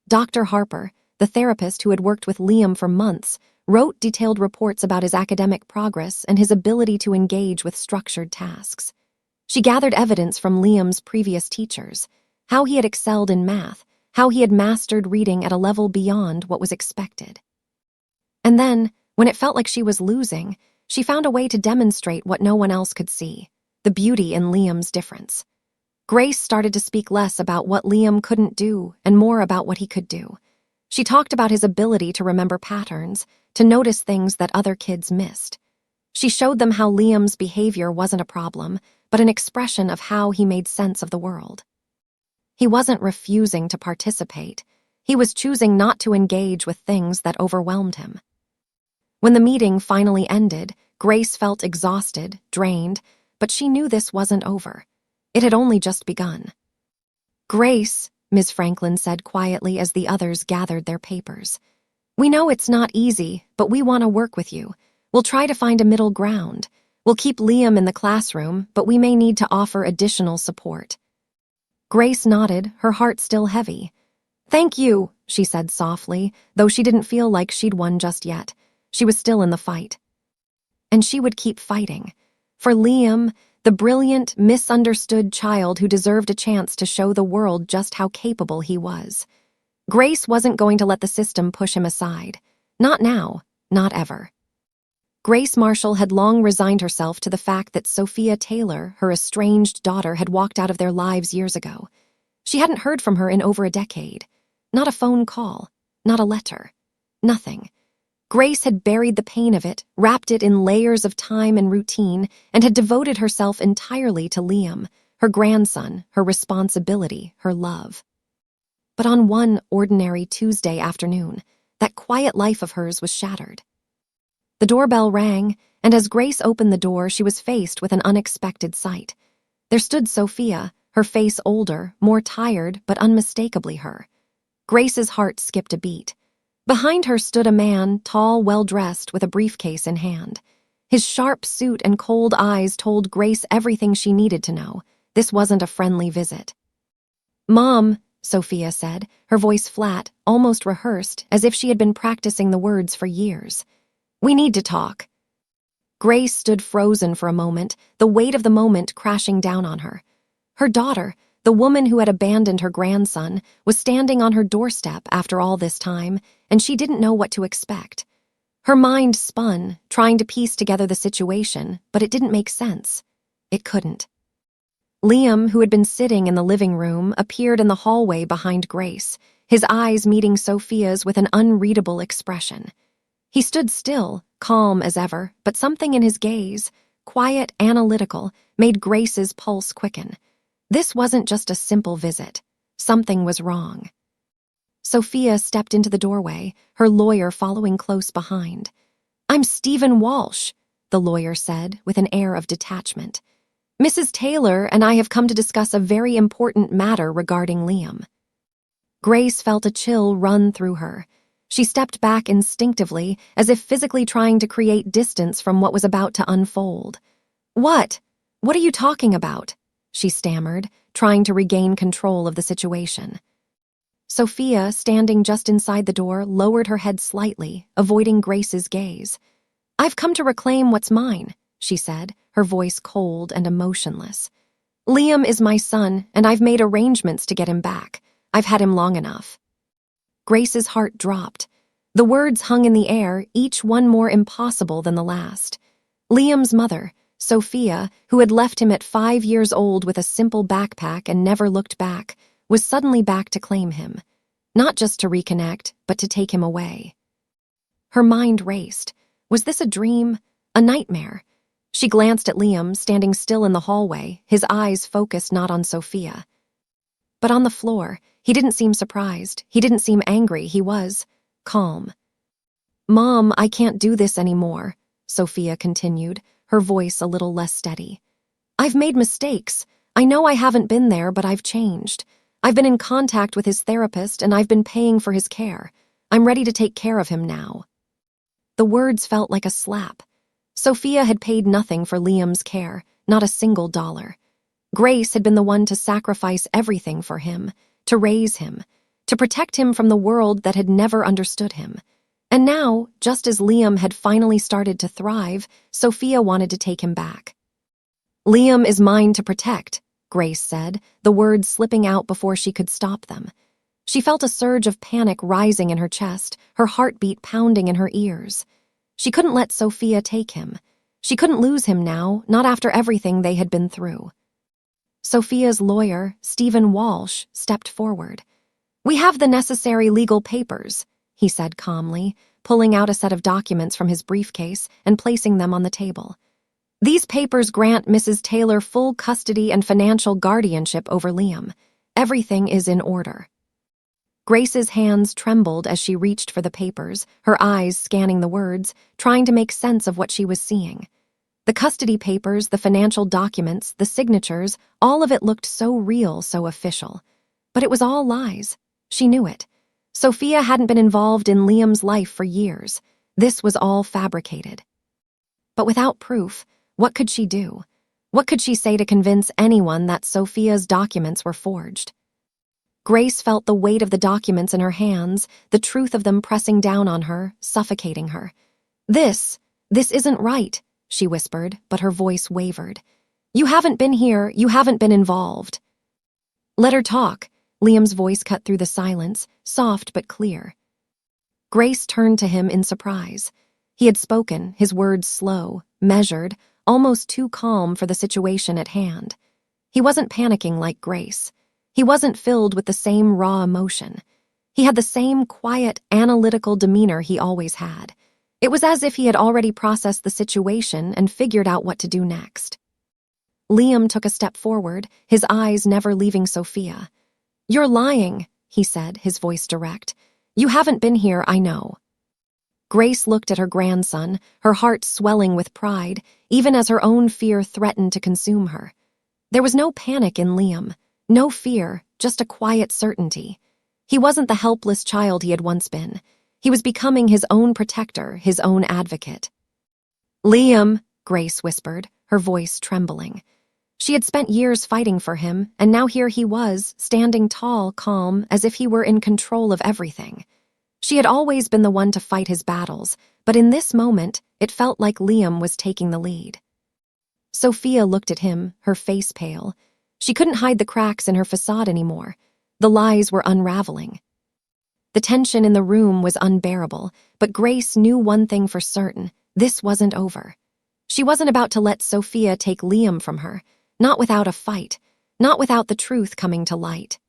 Dr. Harper, the therapist who had worked with Liam for months, wrote detailed reports about his academic progress and his ability to engage with structured tasks. She gathered evidence from Liam's previous teachers, how he had excelled in math, how he had mastered reading at a level beyond what was expected. And then, when it felt like she was losing, she found a way to demonstrate what no one else could see, the beauty in Liam's difference. Grace started to speak less about what Liam couldn't do and more about what he could do. She talked about his ability to remember patterns, to notice things that other kids missed. She showed them how Liam's behavior wasn't a problem, but an expression of how he made sense of the world. He wasn't refusing to participate. He was choosing not to engage with things that overwhelmed him. When the meeting finally ended, Grace felt exhausted, drained, but she knew this wasn't over. It had only just begun. "Grace," Ms. Franklin said quietly as the others gathered their papers, "we know it's not easy, but we want to work with you. We'll try to find a middle ground. We'll keep Liam in the classroom, but we may need to offer additional support." Grace nodded, her heart still heavy. "Thank you," she said softly, though she didn't feel like she'd won just yet. She was still in the fight. And she would keep fighting. For Liam, the brilliant, misunderstood child who deserved a chance to show the world just how capable he was. Grace wasn't going to let the system push him aside. Not now, not ever. Grace Marshall had long resigned herself to the fact that Sophia Taylor, her estranged daughter, had walked out of their lives years ago. She hadn't heard from her in over a decade. Not a phone call, not a letter, nothing. Grace had buried the pain of it, wrapped it in layers of time and routine, and had devoted herself entirely to Liam, her grandson, her responsibility, her love. But on one ordinary Tuesday afternoon, that quiet life of hers was shattered. The doorbell rang, and as Grace opened the door, she was faced with an unexpected sight. There stood Sophia, her face older, more tired, but unmistakably her. Grace's heart skipped a beat. Behind her stood a man, tall, well-dressed, with a briefcase in hand. His sharp suit and cold eyes told Grace everything she needed to know. This wasn't a friendly visit. "Mom," Sophia said, her voice flat, almost rehearsed, as if she had been practicing the words for years. "We need to talk." Grace stood frozen for a moment, the weight of the moment crashing down on her. Her daughter, the woman who had abandoned her grandson, was standing on her doorstep after all this time, and she didn't know what to expect. Her mind spun, trying to piece together the situation, but it didn't make sense. It couldn't. Liam, who had been sitting in the living room, appeared in the hallway behind Grace, his eyes meeting Sophia's with an unreadable expression. He stood still, calm as ever, but something in his gaze, quiet, analytical, made Grace's pulse quicken. This wasn't just a simple visit. Something was wrong. Sophia stepped into the doorway, her lawyer following close behind. "I'm Stephen Walsh," the lawyer said, with an air of detachment. "Mrs. Taylor and I have come to discuss a very important matter regarding Liam." Grace felt a chill run through her. She stepped back instinctively, as if physically trying to create distance from what was about to unfold. "What? What are you talking about?" she stammered, trying to regain control of the situation. Sophia, standing just inside the door, lowered her head slightly, avoiding Grace's gaze. "I've come to reclaim what's mine," she said, her voice cold and emotionless. "Liam is my son, and I've made arrangements to get him back. I've had him long enough." Grace's heart dropped. The words hung in the air, each one more impossible than the last. Liam's mother, Sophia, who had left him at 5 years old with a simple backpack and never looked back, was suddenly back to claim him. Not just to reconnect, but to take him away. Her mind raced. Was this a dream? A nightmare? She glanced at Liam, standing still in the hallway, his eyes focused not on Sophia. But on the floor, he didn't seem surprised. He didn't seem angry. He was calm. "Mom, I can't do this anymore," Sophia continued, her voice a little less steady. "I've made mistakes. I know I haven't been there, but I've changed. I've been in contact with his therapist, and I've been paying for his care. I'm ready to take care of him now." The words felt like a slap. Sophia had paid nothing for Liam's care, not a single dollar. Grace had been the one to sacrifice everything for him, to raise him, to protect him from the world that had never understood him. And now, just as Liam had finally started to thrive, Sophia wanted to take him back. "Liam is mine to protect," Grace said, the words slipping out before she could stop them. She felt a surge of panic rising in her chest, her heartbeat pounding in her ears. She couldn't let Sophia take him. She couldn't lose him now, not after everything they had been through. Sophia's lawyer, Stephen Walsh, stepped forward. "We have the necessary legal papers," he said calmly, pulling out a set of documents from his briefcase and placing them on the table. "These papers grant Mrs. Taylor full custody and financial guardianship over Liam. Everything is in order." Grace's hands trembled as she reached for the papers, her eyes scanning the words, trying to make sense of what she was seeing. The custody papers, the financial documents, the signatures, all of it looked so real, so official. But it was all lies. She knew it. Sophia hadn't been involved in Liam's life for years. This was all fabricated. But without proof, what could she do? What could she say to convince anyone that Sophia's documents were forged? Grace felt the weight of the documents in her hands, the truth of them pressing down on her, suffocating her. This isn't right," she whispered, but her voice wavered. "You haven't been here, you haven't been involved." "Let her talk," Liam's voice cut through the silence, soft but clear. Grace turned to him in surprise. He had spoken, his words slow, measured, almost too calm for the situation at hand. He wasn't panicking like Grace. He wasn't filled with the same raw emotion. He had the same quiet, analytical demeanor he always had. It was as if he had already processed the situation and figured out what to do next. Liam took a step forward, his eyes never leaving Sophia. "You're lying," he said, his voice direct. "You haven't been here, I know." Grace looked at her grandson, her heart swelling with pride, even as her own fear threatened to consume her. There was no panic in Liam, no fear, just a quiet certainty. He wasn't the helpless child he had once been. He was becoming his own protector, his own advocate. "Liam," Grace whispered, her voice trembling. She had spent years fighting for him, and now here he was, standing tall, calm, as if he were in control of everything. She had always been the one to fight his battles, but in this moment, it felt like Liam was taking the lead. Sophia looked at him, her face pale. She couldn't hide the cracks in her facade anymore. The lies were unraveling. The tension in the room was unbearable, but Grace knew one thing for certain: this wasn't over. She wasn't about to let Sophia take Liam from her, not without a fight, not without the truth coming to light.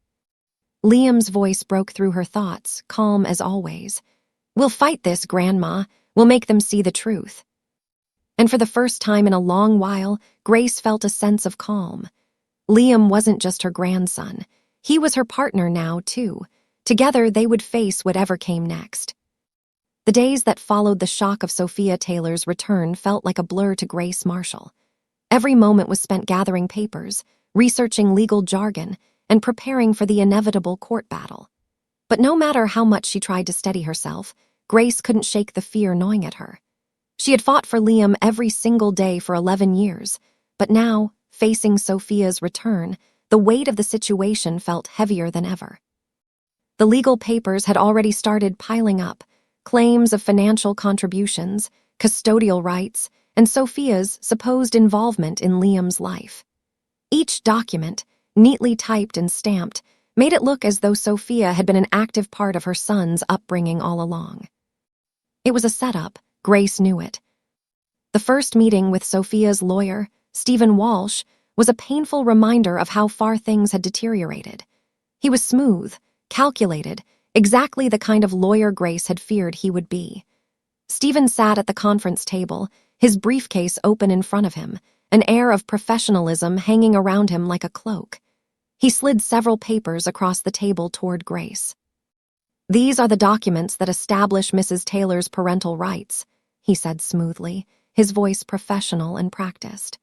Liam's voice broke through her thoughts, calm as always. "We'll fight this, Grandma. We'll make them see the truth." And for the first time in a long while, Grace felt a sense of calm. Liam wasn't just her grandson. He was her partner now, too. Together, they would face whatever came next. The days that followed the shock of Sophia Taylor's return felt like a blur to Grace Marshall. Every moment was spent gathering papers, researching legal jargon, and preparing for the inevitable court battle. But no matter how much she tried to steady herself, Grace couldn't shake the fear gnawing at her. She had fought for Liam every single day for 11 years, but now, facing Sophia's return, the weight of the situation felt heavier than ever. The legal papers had already started piling up, claims of financial contributions, custodial rights, and Sophia's supposed involvement in Liam's life. Each document, neatly typed and stamped, made it look as though Sophia had been an active part of her son's upbringing all along. It was a setup. Grace knew it. The first meeting with Sophia's lawyer, Stephen Walsh, was a painful reminder of how far things had deteriorated. He was smooth, calculated, exactly the kind of lawyer Grace had feared he would be. Stephen sat at the conference table, his briefcase open in front of him, an air of professionalism hanging around him like a cloak. He slid several papers across the table toward Grace. "These are the documents that establish Mrs. Taylor's parental rights," he said smoothly, his voice professional and practiced.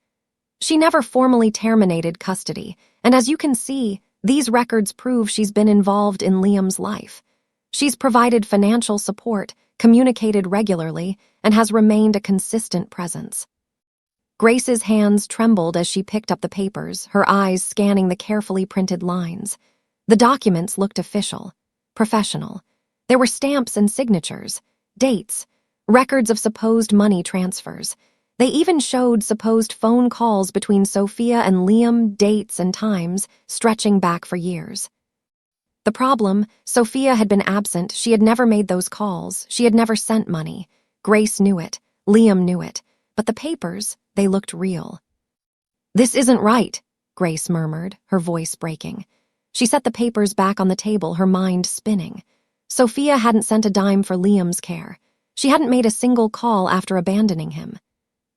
"She never formally terminated custody, and as you can see, these records prove she's been involved in Liam's life. She's provided financial support, communicated regularly, and has remained a consistent presence." Grace's hands trembled as she picked up the papers, her eyes scanning the carefully printed lines. The documents looked official, professional. There were stamps and signatures, dates, records of supposed money transfers. They even showed supposed phone calls between Sophia and Liam, dates and times, stretching back for years. The problem, Sophia had been absent, she had never made those calls, she had never sent money. Grace knew it, Liam knew it, but the papers, they looked real. "This isn't right," Grace murmured, her voice breaking. She set the papers back on the table, her mind spinning. Sophia hadn't sent a dime for Liam's care. She hadn't made a single call after abandoning him.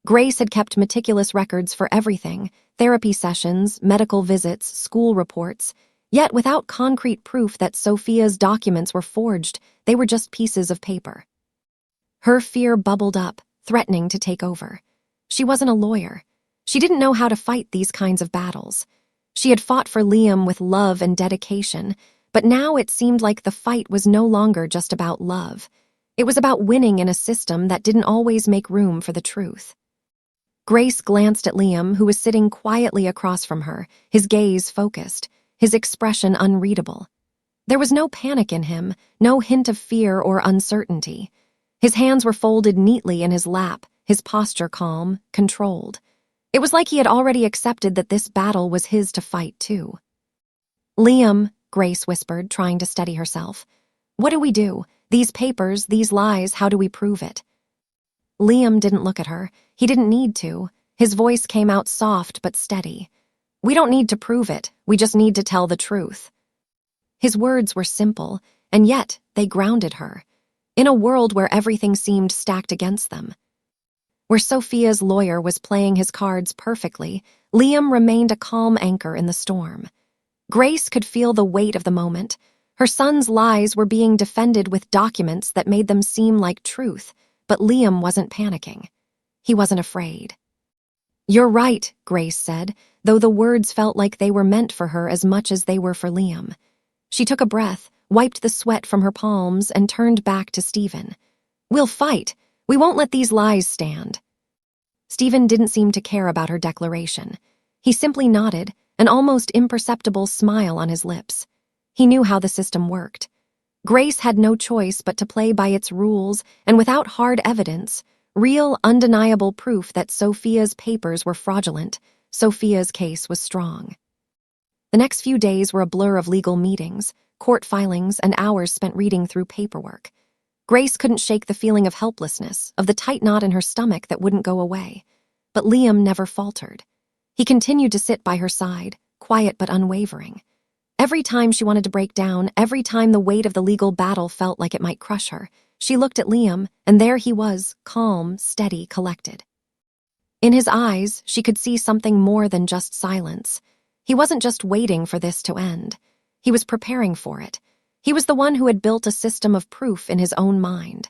Grace had kept meticulous records for everything: therapy sessions, medical visits, school reports. Yet without concrete proof that Sophia's documents were forged, they were just pieces of paper. Her fear bubbled up, threatening to take over. She wasn't a lawyer. She didn't know how to fight these kinds of battles. She had fought for Liam with love and dedication, but now it seemed like the fight was no longer just about love. It was about winning in a system that didn't always make room for the truth. Grace glanced at Liam, who was sitting quietly across from her, his gaze focused, his expression unreadable. There was no panic in him, no hint of fear or uncertainty. His hands were folded neatly in his lap, his posture calm, controlled. It was like he had already accepted that this battle was his to fight too. "Liam," Grace whispered, trying to steady herself. "What do we do? These papers, these lies, how do we prove it?" Liam didn't look at her. He didn't need to. His voice came out soft but steady. "We don't need to prove it. We just need to tell the truth." His words were simple, and yet they grounded her. In a world where everything seemed stacked against them, where Sophia's lawyer was playing his cards perfectly, Liam remained a calm anchor in the storm. Grace could feel the weight of the moment. Her son's lies were being defended with documents that made them seem like truth, but Liam wasn't panicking. He wasn't afraid. "You're right," Grace said, though the words felt like they were meant for her as much as they were for Liam. She took a breath, wiped the sweat from her palms, and turned back to Stephen. "We'll fight. We won't let these lies stand." Stephen didn't seem to care about her declaration. He simply nodded, an almost imperceptible smile on his lips. He knew how the system worked. Grace had no choice but to play by its rules, and without hard evidence, real, undeniable proof that Sophia's papers were fraudulent, Sophia's case was strong. The next few days were a blur of legal meetings, court filings, and hours spent reading through paperwork. Grace couldn't shake the feeling of helplessness, of the tight knot in her stomach that wouldn't go away. But Liam never faltered. He continued to sit by her side, quiet but unwavering. Every time she wanted to break down, every time the weight of the legal battle felt like it might crush her, she looked at Liam, and there he was, calm, steady, collected. In his eyes, she could see something more than just silence. He wasn't just waiting for this to end. He was preparing for it. He was the one who had built a system of proof in his own mind.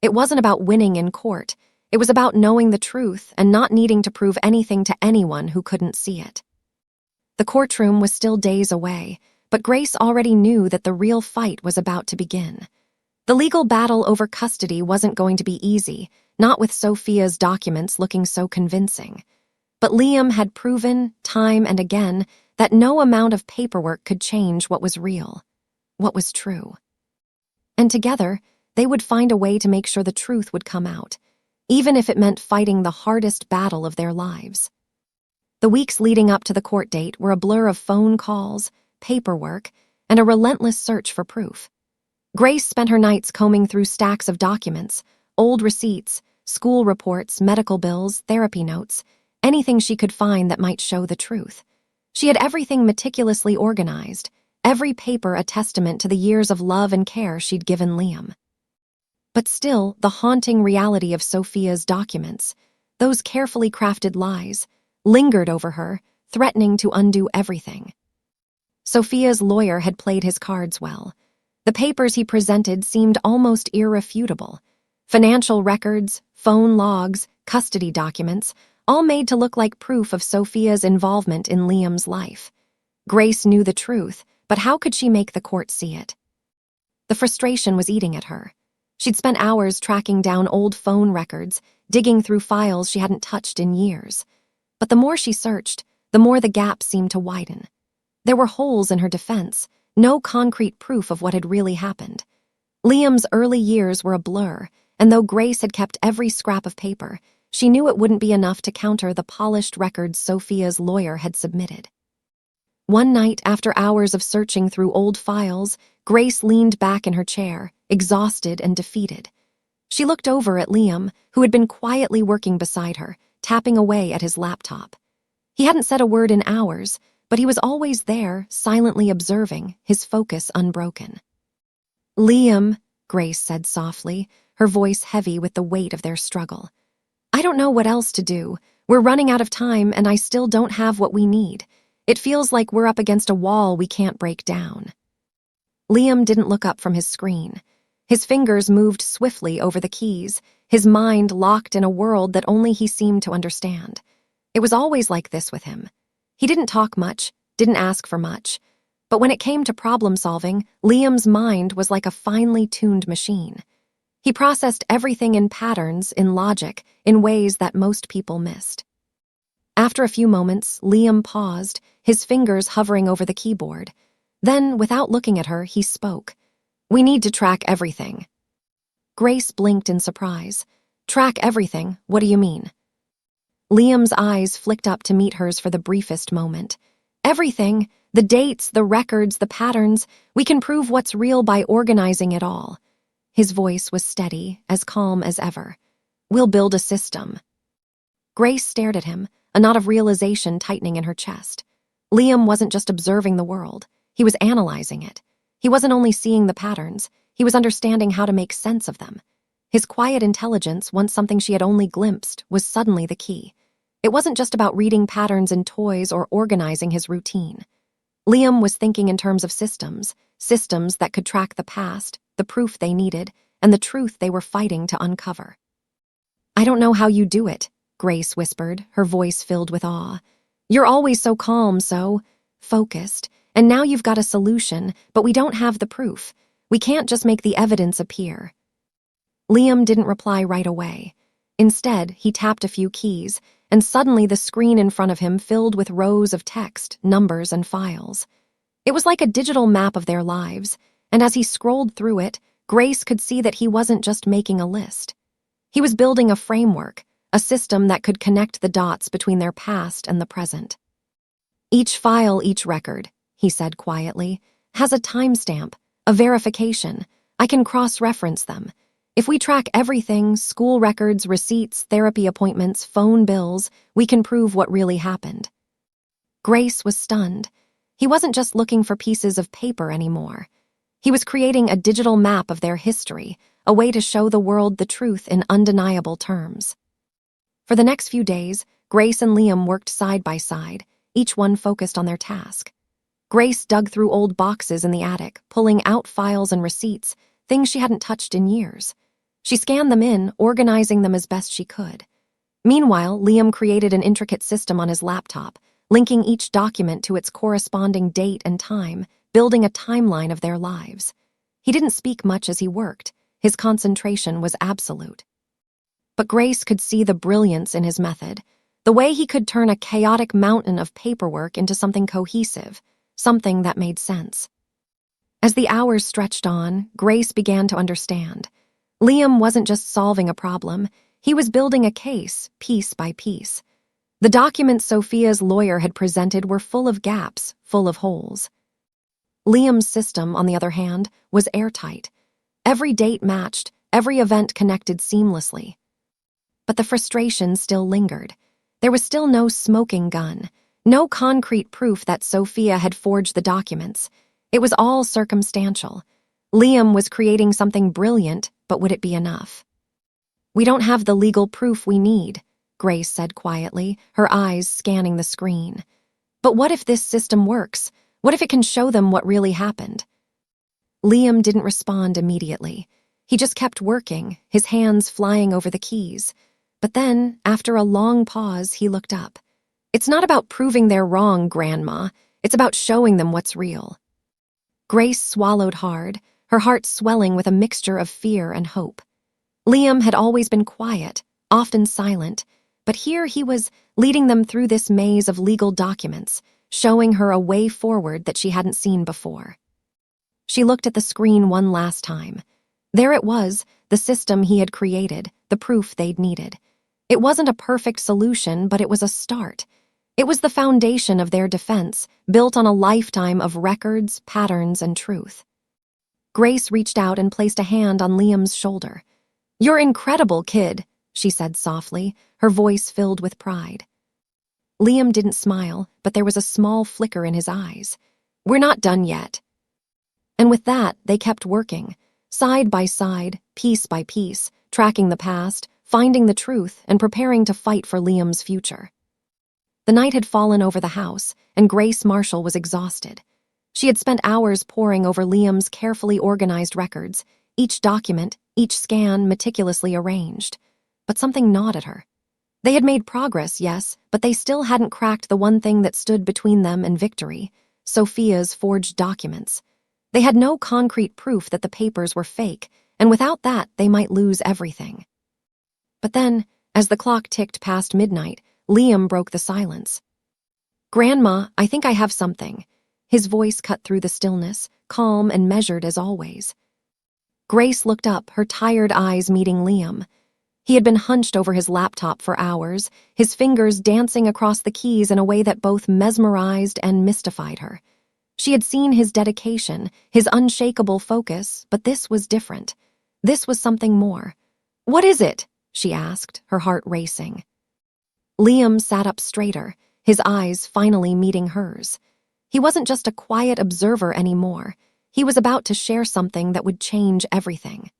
It wasn't about winning in court. It was about knowing the truth and not needing to prove anything to anyone who couldn't see it. The courtroom was still days away, but Grace already knew that the real fight was about to begin. The legal battle over custody wasn't going to be easy, not with Sophia's documents looking so convincing. But Liam had proven, time and again, that no amount of paperwork could change what was real, what was true. And together, they would find a way to make sure the truth would come out, even if it meant fighting the hardest battle of their lives. The weeks leading up to the court date were a blur of phone calls, paperwork, and a relentless search for proof. Grace spent her nights combing through stacks of documents, old receipts, school reports, medical bills, therapy notes, anything she could find that might show the truth. She had everything meticulously organized, every paper a testament to the years of love and care she'd given Liam. But still, the haunting reality of Sophia's documents, those carefully crafted lies, lingered over her, threatening to undo everything. Sophia's lawyer had played his cards well. The papers he presented seemed almost irrefutable. Financial records, phone logs, custody documents, all made to look like proof of Sophia's involvement in Liam's life. Grace knew the truth, but how could she make the court see it? The frustration was eating at her. She'd spent hours tracking down old phone records, digging through files she hadn't touched in years. But the more she searched, the more the gaps seemed to widen. There were holes in her defense, no concrete proof of what had really happened. Liam's early years were a blur, and though Grace had kept every scrap of paper, she knew it wouldn't be enough to counter the polished records Sophia's lawyer had submitted. One night, after hours of searching through old files, Grace leaned back in her chair, exhausted and defeated. She looked over at Liam, who had been quietly working beside her, tapping away at his laptop. He hadn't said a word in hours, but he was always there, silently observing, his focus unbroken. "Liam," Grace said softly, her voice heavy with the weight of their struggle. "I don't know what else to do. We're running out of time, and I still don't have what we need. It feels like we're up against a wall we can't break down." Liam didn't look up from his screen. His fingers moved swiftly over the keys, his mind locked in a world that only he seemed to understand. It was always like this with him. He didn't talk much, didn't ask for much. But when it came to problem solving, Liam's mind was like a finely tuned machine. He processed everything in patterns, in logic, in ways that most people missed. After a few moments, Liam paused, his fingers hovering over the keyboard. Then, without looking at her, he spoke. "We need to track everything." Grace blinked in surprise. "Track everything? What do you mean?" Liam's eyes flicked up to meet hers for the briefest moment. "Everything, the dates, the records, the patterns, we can prove what's real by organizing it all." His voice was steady, as calm as ever. "We'll build a system." Grace stared at him, a knot of realization tightening in her chest. Liam wasn't just observing the world, he was analyzing it. He wasn't only seeing the patterns, he was understanding how to make sense of them. His quiet intelligence, once something she had only glimpsed, was suddenly the key. It wasn't just about reading patterns in toys or organizing his routine. Liam was thinking in terms of systems that could track the past, the proof they needed, and the truth they were fighting to uncover. "I don't know how you do it," Grace whispered, her voice filled with awe. "You're always so calm, so focused, and now you've got a solution, but we don't have the proof. We can't just make the evidence appear." Liam didn't reply right away. Instead, he tapped a few keys, and suddenly the screen in front of him filled with rows of text, numbers, and files. It was like a digital map of their lives, and as he scrolled through it, Grace could see that he wasn't just making a list. He was building a framework, a system that could connect the dots between their past and the present. "Each file, each record," he said quietly, "has a timestamp, a verification. I can cross-reference them. If we track everything, school records, receipts, therapy appointments, phone bills, we can prove what really happened." Grace was stunned. He wasn't just looking for pieces of paper anymore. He was creating a digital map of their history, a way to show the world the truth in undeniable terms. For the next few days, Grace and Liam worked side by side, each one focused on their task. Grace dug through old boxes in the attic, pulling out files and receipts, things she hadn't touched in years. She scanned them in, organizing them as best she could. Meanwhile, Liam created an intricate system on his laptop, linking each document to its corresponding date and time, building a timeline of their lives. He didn't speak much as he worked. His concentration was absolute. But Grace could see the brilliance in his method, the way he could turn a chaotic mountain of paperwork into something cohesive, something that made sense. As the hours stretched on, Grace began to understand. Liam wasn't just solving a problem, he was building a case, piece by piece. The documents Sophia's lawyer had presented were full of gaps, full of holes. Liam's system, on the other hand, was airtight. Every date matched, every event connected seamlessly. But the frustration still lingered. There was still no smoking gun, no concrete proof that Sophia had forged the documents. It was all circumstantial. Liam was creating something brilliant, but would it be enough? "We don't have the legal proof we need," Grace said quietly, her eyes scanning the screen. "But what if this system works? What if it can show them what really happened?" Liam didn't respond immediately. He just kept working, his hands flying over the keys. But then, after a long pause, he looked up. "It's not about proving they're wrong, Grandma. It's about showing them what's real." Grace swallowed hard, her heart swelling with a mixture of fear and hope. Liam had always been quiet, often silent, but here he was leading them through this maze of legal documents, showing her a way forward that she hadn't seen before. She looked at the screen one last time. There it was, the system he had created, the proof they'd needed. It wasn't a perfect solution, but it was a start. It was the foundation of their defense, built on a lifetime of records, patterns, and truth. Grace reached out and placed a hand on Liam's shoulder. "You're incredible, kid," she said softly, her voice filled with pride. Liam didn't smile, but there was a small flicker in his eyes. "We're not done yet." And with that, they kept working, side by side, piece by piece, tracking the past, finding the truth, and preparing to fight for Liam's future. The night had fallen over the house, and Grace Marshall was exhausted. She had spent hours poring over Liam's carefully organized records, each document, each scan meticulously arranged. But something gnawed at her. They had made progress, yes, but they still hadn't cracked the one thing that stood between them and victory: Sophia's forged documents. They had no concrete proof that the papers were fake, and without that, they might lose everything. But then, as the clock ticked past midnight, Liam broke the silence. "Grandma, I think I have something." His voice cut through the stillness, calm and measured as always. Grace looked up, her tired eyes meeting Liam. He had been hunched over his laptop for hours, his fingers dancing across the keys in a way that both mesmerized and mystified her. She had seen his dedication, his unshakable focus, but this was different. This was something more. "What is it?" she asked, her heart racing. Liam sat up straighter, his eyes finally meeting hers. He wasn't just a quiet observer anymore. He was about to share something that would change everything.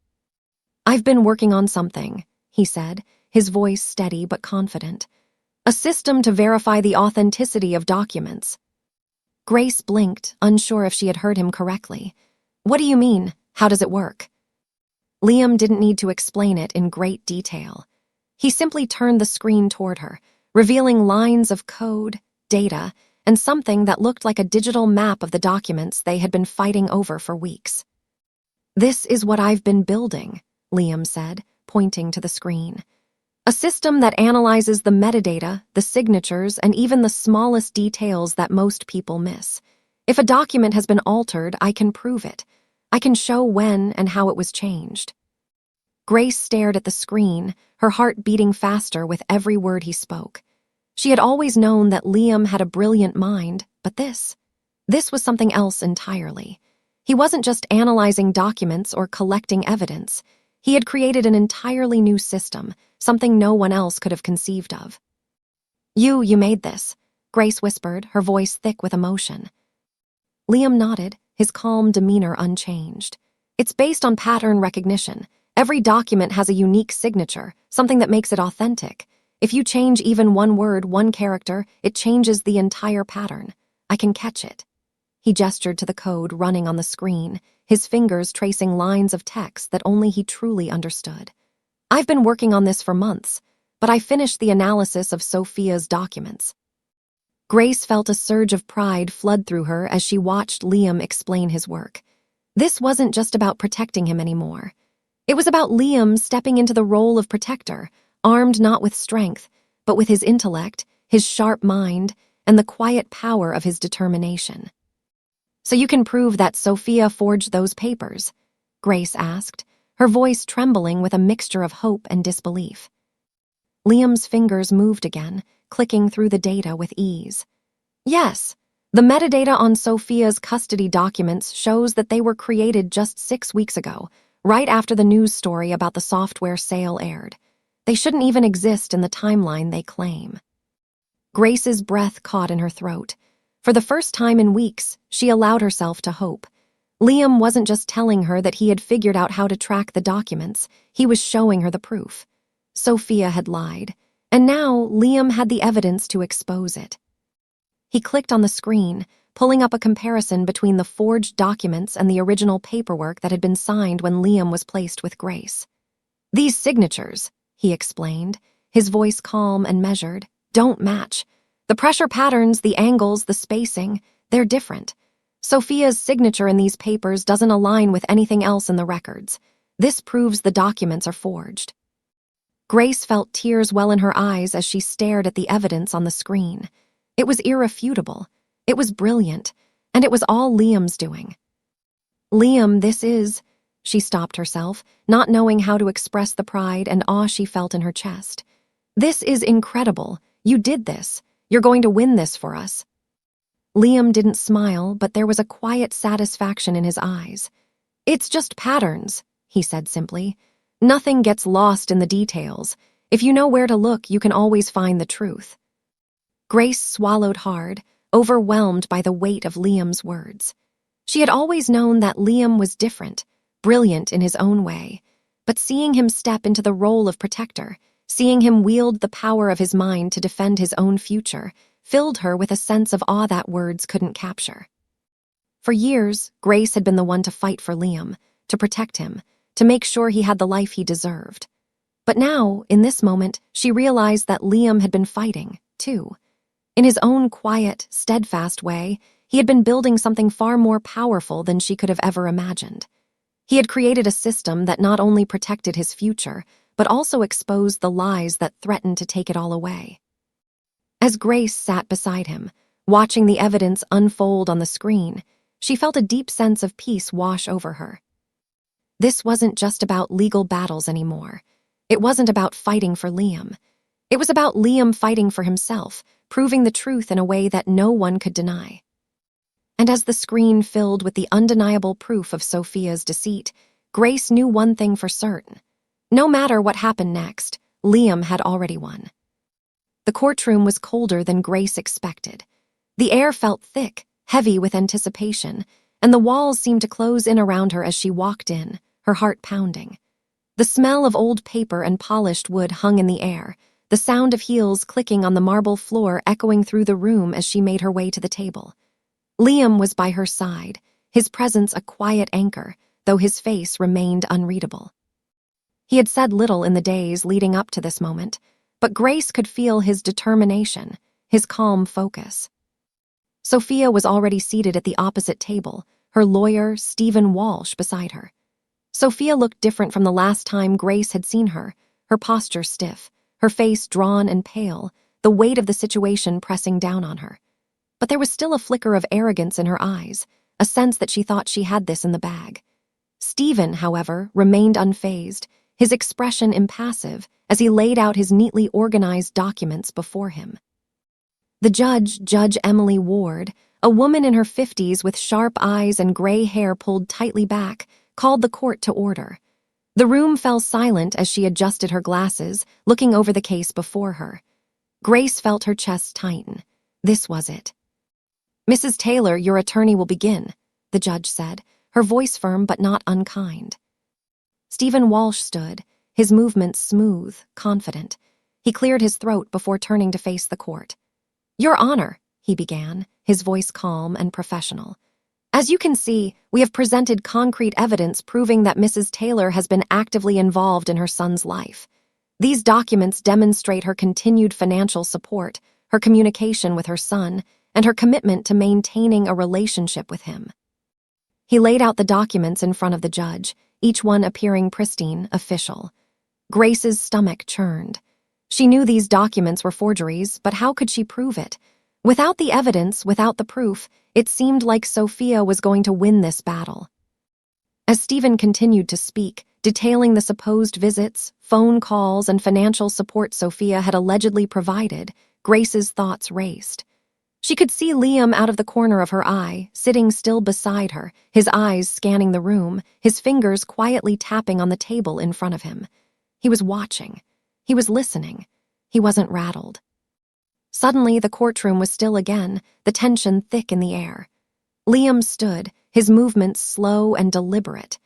"I've been working on something," he said, his voice steady but confident. "A system to verify the authenticity of documents." Grace blinked, unsure if she had heard him correctly. "What do you mean? How does it work?" Liam didn't need to explain it in great detail. He simply turned the screen toward her, revealing lines of code, data, and something that looked like a digital map of the documents they had been fighting over for weeks. "This is what I've been building," Liam said, pointing to the screen. "A system that analyzes the metadata, the signatures, and even the smallest details that most people miss. If a document has been altered, I can prove it. I can show when and how it was changed." Grace stared at the screen, her heart beating faster with every word he spoke. She had always known that Liam had a brilliant mind, but this was something else entirely. He wasn't just analyzing documents or collecting evidence. He had created an entirely new system, something no one else could have conceived of. You made this," Grace whispered, her voice thick with emotion. Liam nodded, his calm demeanor unchanged. "It's based on pattern recognition. Every document has a unique signature, something that makes it authentic. If you change even one word, one character, it changes the entire pattern. I can catch it." He gestured to the code running on the screen, his fingers tracing lines of text that only he truly understood. "I've been working on this for months, but I finished the analysis of Sophia's documents." Grace felt a surge of pride flood through her as she watched Liam explain his work. This wasn't just about protecting him anymore. It was about Liam stepping into the role of protector, armed not with strength, but with his intellect, his sharp mind, and the quiet power of his determination. "So you can prove that Sophia forged those papers?" Grace asked, her voice trembling with a mixture of hope and disbelief. Liam's fingers moved again, clicking through the data with ease. "Yes, the metadata on Sophia's custody documents shows that they were created just 6 weeks ago, right after the news story about the software sale aired. They shouldn't even exist in the timeline they claim." Grace's breath caught in her throat. For the first time in weeks, she allowed herself to hope. Liam wasn't just telling her that he had figured out how to track the documents, he was showing her the proof. Sophia had lied, and now Liam had the evidence to expose it. He clicked on the screen, pulling up a comparison between the forged documents and the original paperwork that had been signed when Liam was placed with Grace. "These signatures," he explained, his voice calm and measured, "don't match. The pressure patterns, the angles, the spacing, they're different. Sophia's signature in these papers doesn't align with anything else in the records. This proves the documents are forged." Grace felt tears well in her eyes as she stared at the evidence on the screen. It was irrefutable. It was brilliant, and it was all Liam's doing. "Liam, this is—" She stopped herself, not knowing how to express the pride and awe she felt in her chest. "This is incredible. You did this. You're going to win this for us." Liam didn't smile, but there was a quiet satisfaction in his eyes. "It's just patterns," he said simply. "Nothing gets lost in the details. If you know where to look, you can always find the truth." Grace swallowed hard, overwhelmed by the weight of Liam's words. She had always known that Liam was different, brilliant in his own way, but seeing him step into the role of protector, seeing him wield the power of his mind to defend his own future, filled her with a sense of awe that words couldn't capture. For years, Grace had been the one to fight for Liam, to protect him, to make sure he had the life he deserved. But now, in this moment, she realized that Liam had been fighting, too. In his own quiet, steadfast way, he had been building something far more powerful than she could have ever imagined. He had created a system that not only protected his future, but also exposed the lies that threatened to take it all away. As Grace sat beside him, watching the evidence unfold on the screen, she felt a deep sense of peace wash over her. This wasn't just about legal battles anymore. It wasn't about fighting for Liam. It was about Liam fighting for himself, proving the truth in a way that no one could deny. And as the screen filled with the undeniable proof of Sophia's deceit, Grace knew one thing for certain. No matter what happened next, Liam had already won. The courtroom was colder than Grace expected. The air felt thick, heavy with anticipation, and the walls seemed to close in around her as she walked in, her heart pounding. The smell of old paper and polished wood hung in the air, the sound of heels clicking on the marble floor echoing through the room as she made her way to the table. Liam was by her side, his presence a quiet anchor, though his face remained unreadable. He had said little in the days leading up to this moment, but Grace could feel his determination, his calm focus. Sophia was already seated at the opposite table, her lawyer, Stephen Walsh, beside her. Sophia looked different from the last time Grace had seen her posture stiff, her face drawn and pale, the weight of the situation pressing down on her. But there was still a flicker of arrogance in her eyes, a sense that she thought she had this in the bag. Stephen, however, remained unfazed, his expression impassive as he laid out his neatly organized documents before him. The judge, Judge Emily Ward, a woman in her 50s with sharp eyes and gray hair pulled tightly back, called the court to order. The room fell silent as she adjusted her glasses, looking over the case before her. Grace felt her chest tighten. This was it. "Mrs. Taylor, your attorney will begin," the judge said, her voice firm but not unkind. Stephen Walsh stood, his movements smooth, confident. He cleared his throat before turning to face the court. "Your Honor," he began, his voice calm and professional. "As you can see, we have presented concrete evidence proving that Mrs. Taylor has been actively involved in her son's life. These documents demonstrate her continued financial support, her communication with her son, and her commitment to maintaining a relationship with him." He laid out the documents in front of the judge, each one appearing pristine, official. Grace's stomach churned. She knew these documents were forgeries, but how could she prove it? Without the evidence, without the proof, it seemed like Sophia was going to win this battle. As Stephen continued to speak, detailing the supposed visits, phone calls, and financial support Sophia had allegedly provided, Grace's thoughts raced. She could see Liam out of the corner of her eye, sitting still beside her, his eyes scanning the room, his fingers quietly tapping on the table in front of him. He was watching. He was listening. He wasn't rattled. Suddenly, the courtroom was still again, the tension thick in the air. Liam stood, his movements slow and deliberate.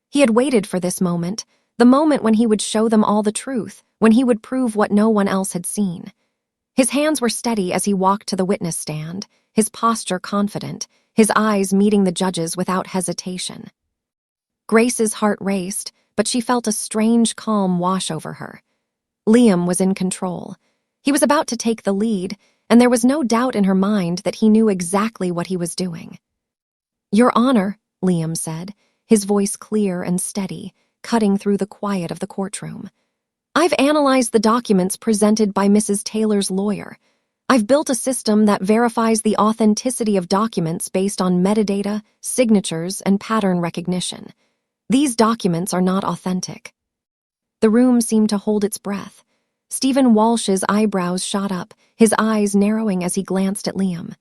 He had waited for this moment, the moment when he would show them all the truth, when he would prove what no one else had seen. His hands were steady as he walked to the witness stand, his posture confident, his eyes meeting the judge's without hesitation. Grace's heart raced, but she felt a strange calm wash over her. Liam was in control. He was about to take the lead, and there was no doubt in her mind that he knew exactly what he was doing. "Your Honor," Liam said, his voice clear and steady, cutting through the quiet of the courtroom. "I've analyzed the documents presented by Mrs. Taylor's lawyer. I've built a system that verifies the authenticity of documents based on metadata, signatures, and pattern recognition. These documents are not authentic." The room seemed to hold its breath. Stephen Walsh's eyebrows shot up, his eyes narrowing as he glanced at Liam.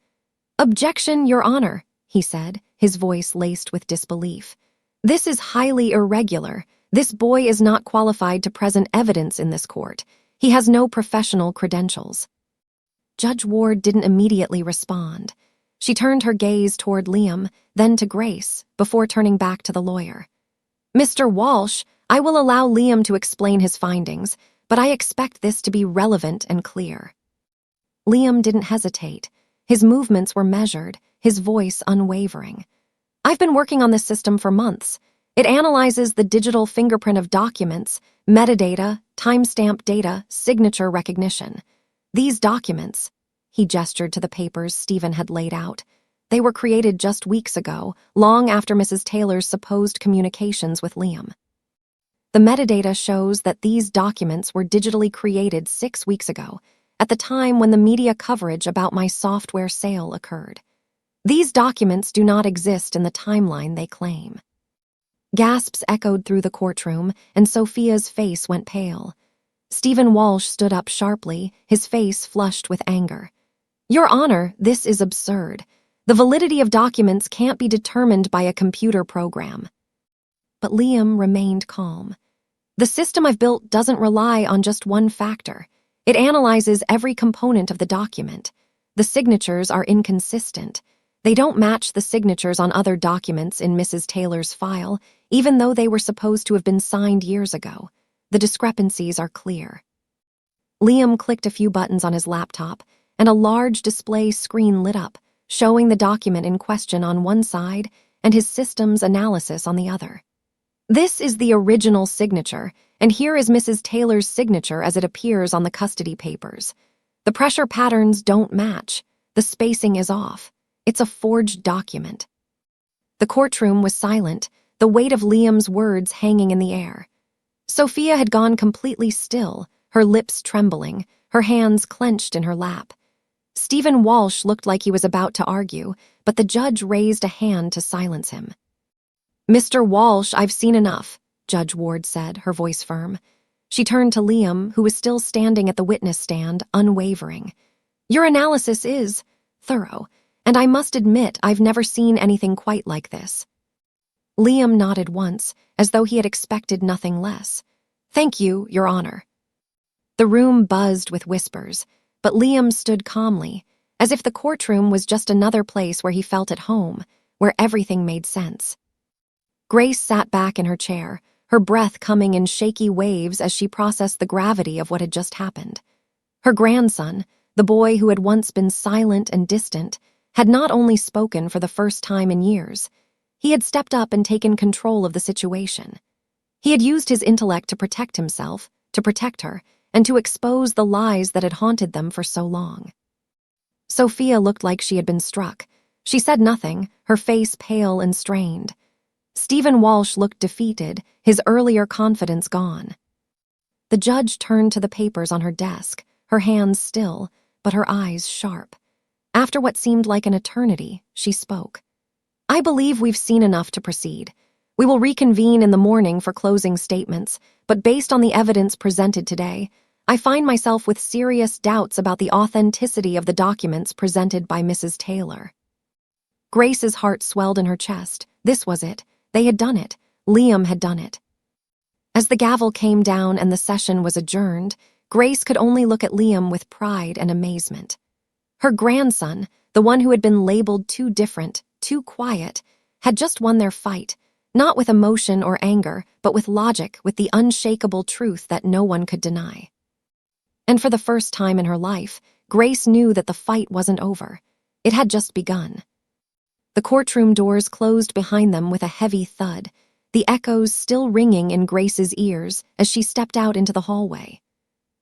"Objection, Your Honor," he said, his voice laced with disbelief. "This is highly irregular. This boy is not qualified to present evidence in this court. He has no professional credentials." Judge Ward didn't immediately respond. She turned her gaze toward Liam, then to Grace, before turning back to the lawyer. "Mr. Walsh, I will allow Liam to explain his findings, but I expect this to be relevant and clear." Liam didn't hesitate. His movements were measured, his voice unwavering. "I've been working on this system for months. It analyzes the digital fingerprint of documents, metadata, timestamp data, signature recognition. These documents," he gestured to the papers Stephen had laid out, "they were created just weeks ago, long after Mrs. Taylor's supposed communications with Liam. The metadata shows that these documents were digitally created 6 weeks ago, at the time when the media coverage about my software sale occurred. These documents do not exist in the timeline they claim." Gasps echoed through the courtroom, and Sophia's face went pale. Stephen Walsh stood up sharply, his face flushed with anger. "Your Honor, this is absurd. The validity of documents can't be determined by a computer program." But Liam remained calm. "The system I've built doesn't rely on just one factor. It analyzes every component of the document. The signatures are inconsistent. They don't match the signatures on other documents in Mrs. Taylor's file, even though they were supposed to have been signed years ago. The discrepancies are clear." Liam clicked a few buttons on his laptop, and a large display screen lit up, showing the document in question on one side and his systems analysis on the other. This is the original signature, and here is Mrs. Taylor's signature as it appears on the custody papers. The pressure patterns don't match. The spacing is off. It's a forged document. The courtroom was silent, the weight of Liam's words hanging in the air. Sophia had gone completely still, her lips trembling, her hands clenched in her lap. Stephen Walsh looked like he was about to argue, but the judge raised a hand to silence him. "Mr. Walsh, I've seen enough," Judge Ward said, her voice firm. She turned to Liam, who was still standing at the witness stand, unwavering. "Your analysis is thorough, and I must admit I've never seen anything quite like this." Liam nodded once, as though he had expected nothing less. "Thank you, Your Honor." The room buzzed with whispers, but Liam stood calmly, as if the courtroom was just another place where he felt at home, where everything made sense. Grace sat back in her chair, her breath coming in shaky waves as she processed the gravity of what had just happened. Her grandson, the boy who had once been silent and distant, had not only spoken for the first time in years. He had stepped up and taken control of the situation. He had used his intellect to protect himself, to protect her, and to expose the lies that had haunted them for so long. Sophia looked like she had been struck. She said nothing, her face pale and strained. Stephen Walsh looked defeated, his earlier confidence gone. The judge turned to the papers on her desk, her hands still, but her eyes sharp. After what seemed like an eternity, she spoke. "I believe we've seen enough to proceed. We will reconvene in the morning for closing statements, but based on the evidence presented today, I find myself with serious doubts about the authenticity of the documents presented by Mrs. Taylor." Grace's heart swelled in her chest. This was it. They had done it. Liam had done it. As the gavel came down and the session was adjourned, Grace could only look at Liam with pride and amazement. Her grandson, the one who had been labeled too different, too quiet, had just won their fight, not with emotion or anger, but with logic, with the unshakable truth that no one could deny. And for the first time in her life, Grace knew that the fight wasn't over. It had just begun. The courtroom doors closed behind them with a heavy thud, the echoes still ringing in Grace's ears as she stepped out into the hallway.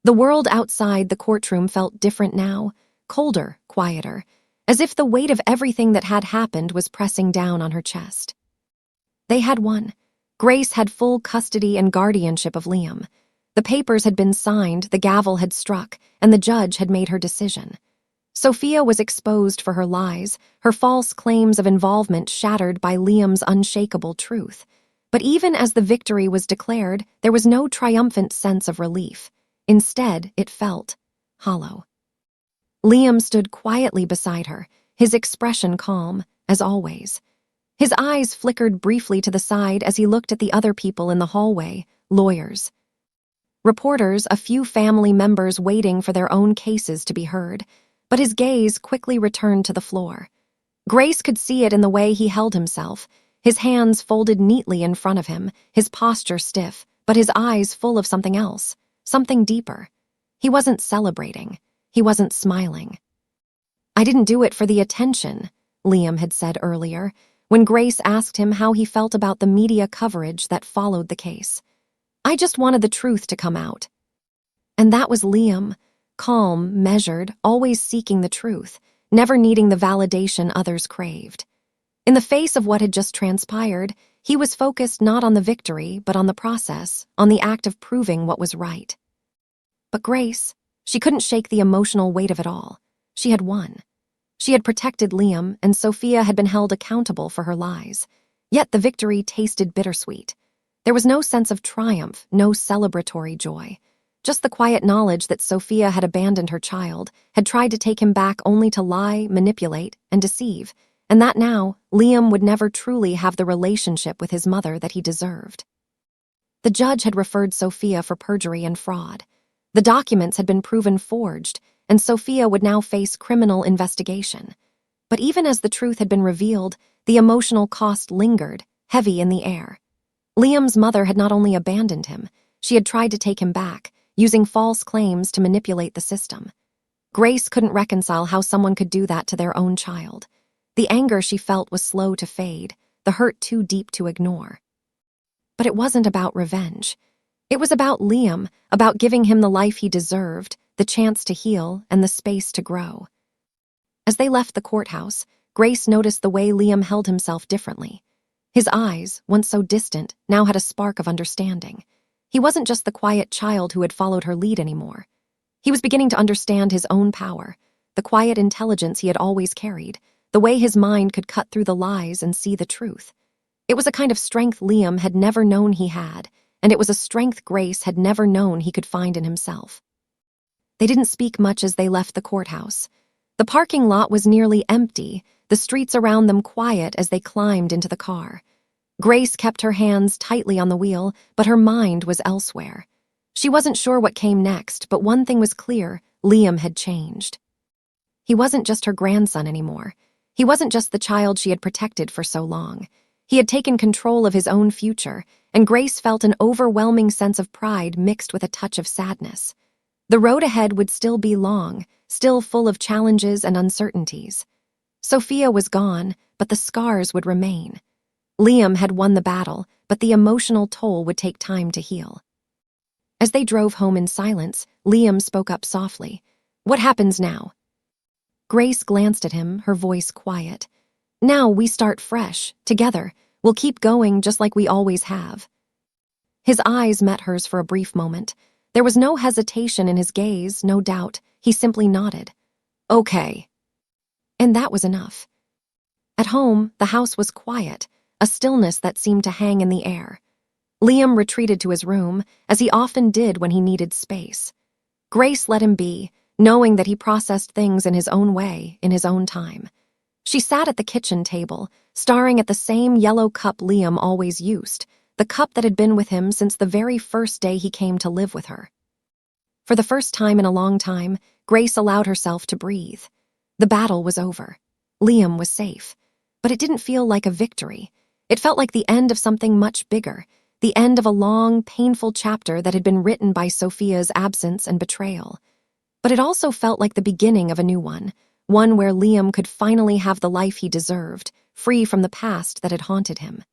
The world outside the courtroom felt different now, colder, quieter, as if the weight of everything that had happened was pressing down on her chest. They had won. Grace had full custody and guardianship of Liam. The papers had been signed, the gavel had struck, and the judge had made her decision. Sophia was exposed for her lies, her false claims of involvement shattered by Liam's unshakable truth. But even as the victory was declared, there was no triumphant sense of relief. Instead, it felt hollow. Liam stood quietly beside her, his expression calm, as always. His eyes flickered briefly to the side as he looked at the other people in the hallway, lawyers. Reporters, a few family members waiting for their own cases to be heard, but his gaze quickly returned to the floor. Grace could see it in the way he held himself, his hands folded neatly in front of him, his posture stiff, but his eyes full of something else, something deeper. He wasn't celebrating. He wasn't smiling. "I didn't do it for the attention," Liam had said earlier, when Grace asked him how he felt about the media coverage that followed the case. "I just wanted the truth to come out." And that was Liam, calm, measured, always seeking the truth, never needing the validation others craved. In the face of what had just transpired, he was focused not on the victory, but on the process, on the act of proving what was right. But Grace, she couldn't shake the emotional weight of it all. She had won. She had protected Liam, and Sophia had been held accountable for her lies. Yet the victory tasted bittersweet. There was no sense of triumph, no celebratory joy. Just the quiet knowledge that Sophia had abandoned her child, had tried to take him back only to lie, manipulate, and deceive, and that now, Liam would never truly have the relationship with his mother that he deserved. The judge had referred Sophia for perjury and fraud. The documents had been proven forged, and Sophia would now face criminal investigation. But even as the truth had been revealed, the emotional cost lingered, heavy in the air. Liam's mother had not only abandoned him, she had tried to take him back, using false claims to manipulate the system. Grace couldn't reconcile how someone could do that to their own child. The anger she felt was slow to fade, the hurt too deep to ignore. But it wasn't about revenge. It was about Liam, about giving him the life he deserved, the chance to heal, and the space to grow. As they left the courthouse, Grace noticed the way Liam held himself differently. His eyes, once so distant, now had a spark of understanding. He wasn't just the quiet child who had followed her lead anymore. He was beginning to understand his own power, the quiet intelligence he had always carried, the way his mind could cut through the lies and see the truth. It was a kind of strength Liam had never known he had, and it was a strength Grace had never known he could find in himself. They didn't speak much as they left the courthouse. The parking lot was nearly empty, the streets around them quiet as they climbed into the car. Grace kept her hands tightly on the wheel, but her mind was elsewhere. She wasn't sure what came next, but one thing was clear: Liam had changed. He wasn't just her grandson anymore. He wasn't just the child she had protected for so long. He had taken control of his own future, and Grace felt an overwhelming sense of pride mixed with a touch of sadness. The road ahead would still be long, still full of challenges and uncertainties. Sophia was gone, but the scars would remain. Liam had won the battle, but the emotional toll would take time to heal. As they drove home in silence, Liam spoke up softly. "What happens now?" Grace glanced at him, her voice quiet. "Now we start fresh, together. We'll keep going just like we always have." His eyes met hers for a brief moment. There was no hesitation in his gaze, no doubt. He simply nodded. "Okay." And that was enough. At home, the house was quiet, a stillness that seemed to hang in the air. Liam retreated to his room, as he often did when he needed space. Grace let him be, knowing that he processed things in his own way, in his own time. She sat at the kitchen table, staring at the same yellow cup Liam always used, the cup that had been with him since the very first day he came to live with her. For the first time in a long time, Grace allowed herself to breathe. The battle was over. Liam was safe. But it didn't feel like a victory. It felt like the end of something much bigger, the end of a long, painful chapter that had been written by Sophia's absence and betrayal. But it also felt like the beginning of a new one where Liam could finally have the life he deserved, free from the past that had haunted him.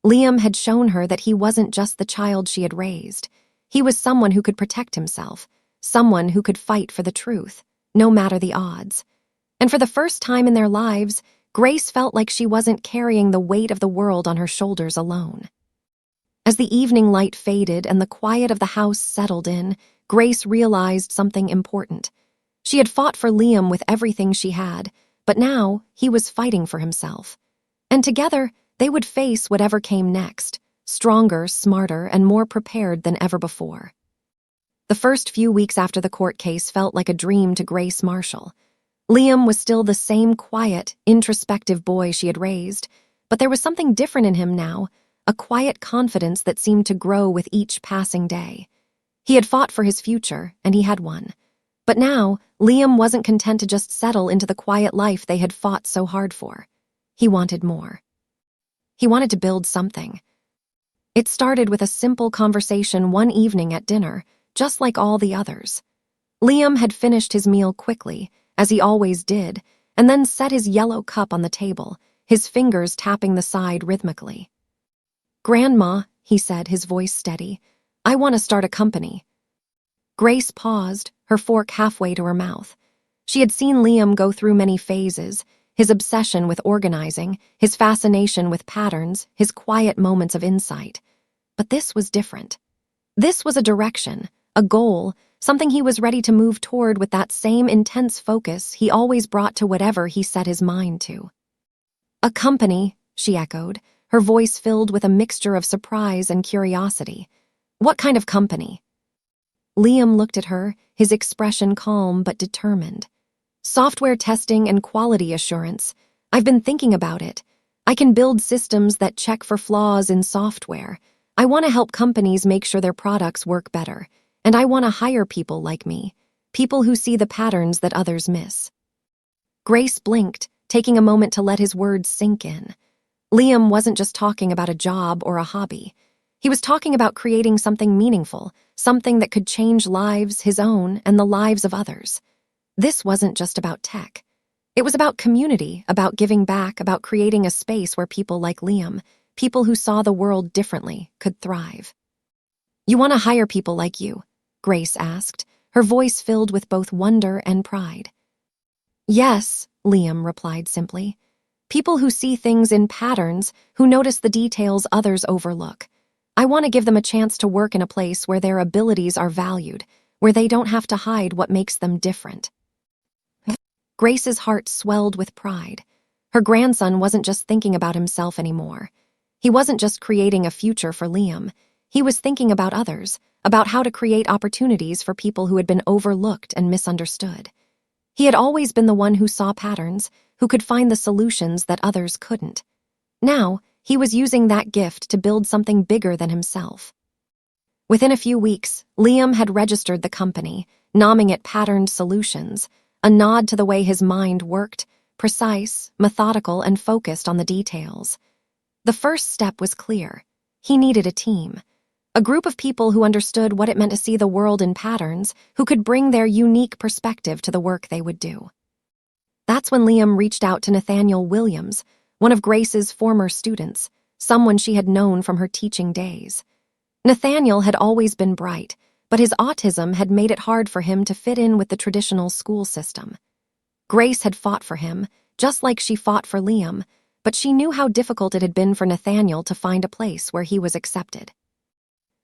Liam had shown her that he wasn't just the child she had raised. He was someone who could protect himself, someone who could fight for the truth, no matter the odds. And for the first time in their lives, Grace felt like she wasn't carrying the weight of the world on her shoulders alone. As the evening light faded and the quiet of the house settled in, Grace realized something important. She had fought for Liam with everything she had, but now he was fighting for himself. And together, they would face whatever came next, stronger, smarter, and more prepared than ever before. The first few weeks after the court case felt like a dream to Grace Marshall. Liam was still the same quiet, introspective boy she had raised, but there was something different in him now, a quiet confidence that seemed to grow with each passing day. He had fought for his future, and he had won. But now, Liam wasn't content to just settle into the quiet life they had fought so hard for. He wanted more. He wanted to build something. It started with a simple conversation one evening at dinner, just like all the others. Liam had finished his meal quickly, as he always did, and then set his yellow cup on the table, his fingers tapping the side rhythmically. "Grandma," he said, his voice steady, "I want to start a company." Grace paused, her fork halfway to her mouth. She had seen Liam go through many phases, his obsession with organizing, his fascination with patterns, his quiet moments of insight. But this was different. This was a direction, a goal, something he was ready to move toward with that same intense focus he always brought to whatever he set his mind to. "A company," she echoed, her voice filled with a mixture of surprise and curiosity. "What kind of company?" Liam looked at her, his expression calm but determined. "Software testing and quality assurance. I've been thinking about it. I can build systems that check for flaws in software. I want to help companies make sure their products work better. And I want to hire people like me, people who see the patterns that others miss." Grace blinked, taking a moment to let his words sink in. Liam wasn't just talking about a job or a hobby. He was talking about creating something meaningful, something that could change lives, his own, and the lives of others. This wasn't just about tech. It was about community, about giving back, about creating a space where people like Liam, people who saw the world differently, could thrive. "You want to hire people like you?" Grace asked, her voice filled with both wonder and pride. "Yes," Liam replied simply. "People who see things in patterns, who notice the details others overlook. I want to give them a chance to work in a place where their abilities are valued, where they don't have to hide what makes them different." Grace's heart swelled with pride. Her grandson wasn't just thinking about himself anymore. He wasn't just creating a future for Liam. He was thinking about others, about how to create opportunities for people who had been overlooked and misunderstood. He had always been the one who saw patterns, who could find the solutions that others couldn't. Now, he was using that gift to build something bigger than himself. Within a few weeks, Liam had registered the company, naming it Patterned Solutions, a nod to the way his mind worked, precise, methodical, and focused on the details. The first step was clear. He needed a team. A group of people who understood what it meant to see the world in patterns, who could bring their unique perspective to the work they would do. That's when Liam reached out to Nathaniel Williams, one of Grace's former students, someone she had known from her teaching days. Nathaniel had always been bright, but his autism had made it hard for him to fit in with the traditional school system. Grace had fought for him, just like she fought for Liam, but she knew how difficult it had been for Nathaniel to find a place where he was accepted.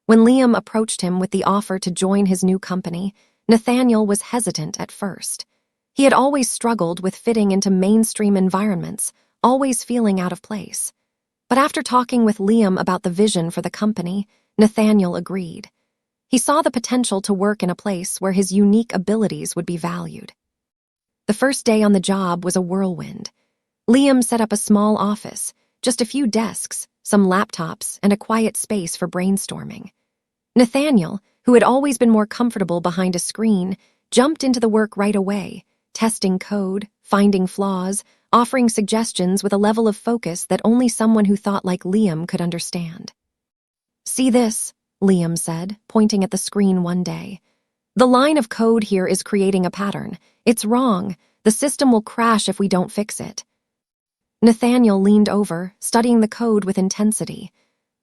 When Liam approached him with the offer to join his new company, Nathaniel was hesitant at first. He had always struggled with fitting into mainstream environments, always feeling out of place. But after talking with Liam about the vision for the company, Nathaniel agreed. He saw the potential to work in a place where his unique abilities would be valued. The first day on the job was a whirlwind. Liam set up a small office, just a few desks, some laptops, and a quiet space for brainstorming. Nathaniel, who had always been more comfortable behind a screen, jumped into the work right away, testing code, finding flaws, offering suggestions with a level of focus that only someone who thought like Liam could understand. "See this," Liam said, pointing at the screen one day. "The line of code here is creating a pattern. It's wrong. The system will crash if we don't fix it." Nathaniel leaned over, studying the code with intensity.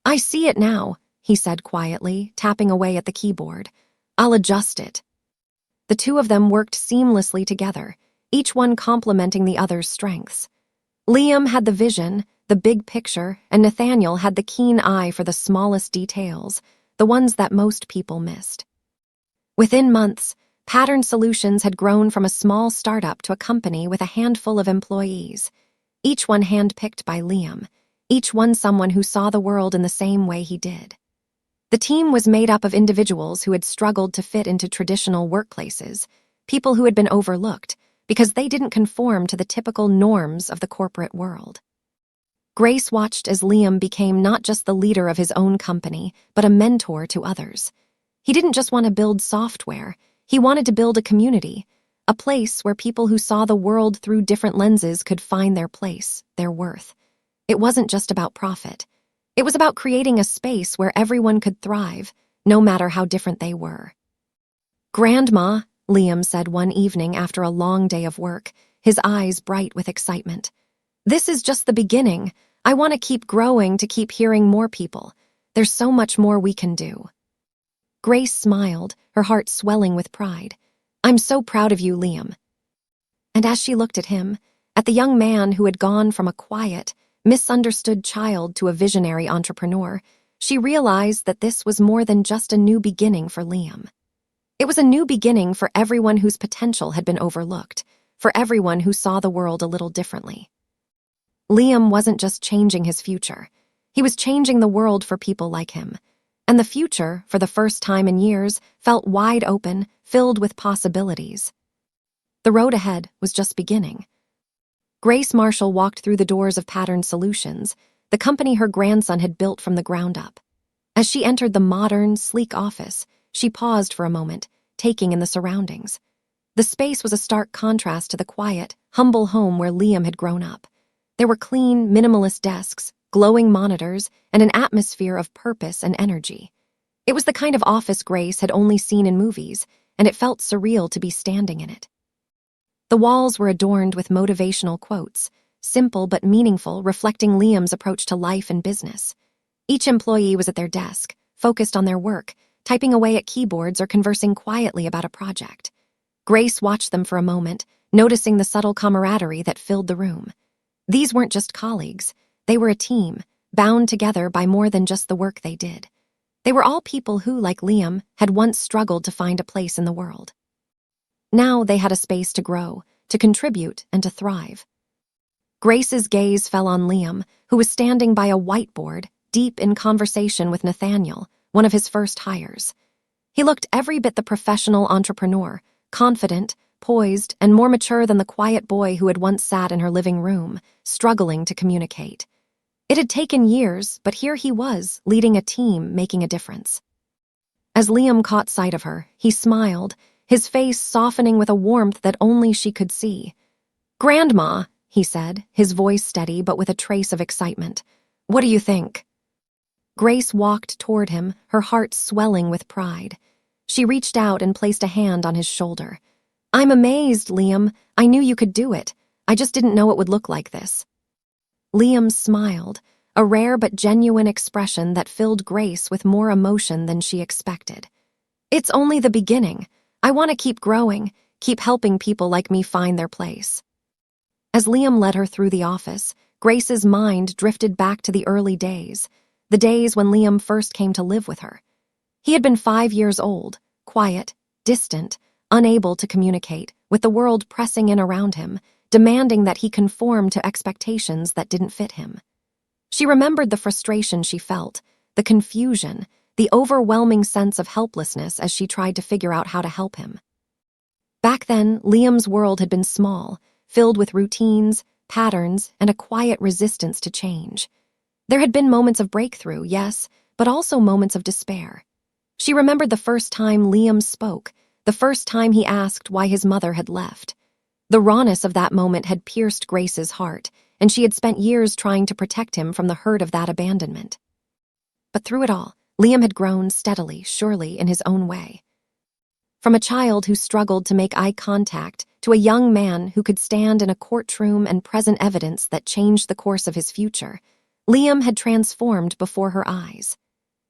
"I see it now," he said quietly, tapping away at the keyboard. "I'll adjust it." The two of them worked seamlessly together, each one complementing the other's strengths. Liam had the vision, the big picture, and Nathaniel had the keen eye for the smallest details, the ones that most people missed. Within months, Pattern Solutions had grown from a small startup to a company with a handful of employees, each one handpicked by Liam, each one someone who saw the world in the same way he did. The team was made up of individuals who had struggled to fit into traditional workplaces, people who had been overlooked because they didn't conform to the typical norms of the corporate world. Grace watched as Liam became not just the leader of his own company, but a mentor to others. He didn't just want to build software, he wanted to build a community, a place where people who saw the world through different lenses could find their place, their worth. It wasn't just about profit. It was about creating a space where everyone could thrive, no matter how different they were. "Grandma," Liam said one evening after a long day of work, his eyes bright with excitement. "This is just the beginning. I want to keep growing, to keep hearing more people. There's so much more we can do." Grace smiled, her heart swelling with pride. "I'm so proud of you, Liam." And as she looked at him, at the young man who had gone from a quiet, misunderstood child to a visionary entrepreneur, she realized that this was more than just a new beginning for Liam. It was a new beginning for everyone whose potential had been overlooked, for everyone who saw the world a little differently. Liam wasn't just changing his future. He was changing the world for people like him. And the future, for the first time in years, felt wide open, filled with possibilities. The road ahead was just beginning. Grace Marshall walked through the doors of Pattern Solutions, the company her grandson had built from the ground up. As she entered the modern, sleek office, she paused for a moment, taking in the surroundings. The space was a stark contrast to the quiet, humble home where Liam had grown up. There were clean, minimalist desks, glowing monitors, and an atmosphere of purpose and energy. It was the kind of office Grace had only seen in movies, and it felt surreal to be standing in it. The walls were adorned with motivational quotes, simple but meaningful, reflecting Liam's approach to life and business. Each employee was at their desk, focused on their work, typing away at keyboards or conversing quietly about a project. Grace watched them for a moment, noticing the subtle camaraderie that filled the room. These weren't just colleagues. They were a team, bound together by more than just the work they did. They were all people who, like Liam, had once struggled to find a place in the world. Now they had a space to grow, to contribute, and to thrive. Grace's gaze fell on Liam, who was standing by a whiteboard, deep in conversation with Nathaniel, one of his first hires. He looked every bit the professional entrepreneur, confident, poised, and more mature than the quiet boy who had once sat in her living room, struggling to communicate. It had taken years, but here he was, leading a team, making a difference. As Liam caught sight of her, he smiled, his face softening with a warmth that only she could see. "Grandma," he said, his voice steady but with a trace of excitement. "What do you think?" Grace walked toward him, her heart swelling with pride. She reached out and placed a hand on his shoulder. "I'm amazed, Liam. I knew you could do it. I just didn't know it would look like this." Liam smiled, a rare but genuine expression that filled Grace with more emotion than she expected. "It's only the beginning. I want to keep growing, keep helping people like me find their place." As Liam led her through the office, Grace's mind drifted back to the early days, the days when Liam first came to live with her. He had been 5 years old, quiet, distant, unable to communicate, with the world pressing in around him, demanding that he conform to expectations that didn't fit him. She remembered the frustration she felt, the confusion, the overwhelming sense of helplessness as she tried to figure out how to help him. Back then, Liam's world had been small, filled with routines, patterns, and a quiet resistance to change. There had been moments of breakthrough, yes, but also moments of despair. She remembered the first time Liam spoke, the first time he asked why his mother had left. The rawness of that moment had pierced Grace's heart, and she had spent years trying to protect him from the hurt of that abandonment. But through it all, Liam had grown steadily, surely, in his own way. From a child who struggled to make eye contact to a young man who could stand in a courtroom and present evidence that changed the course of his future, Liam had transformed before her eyes.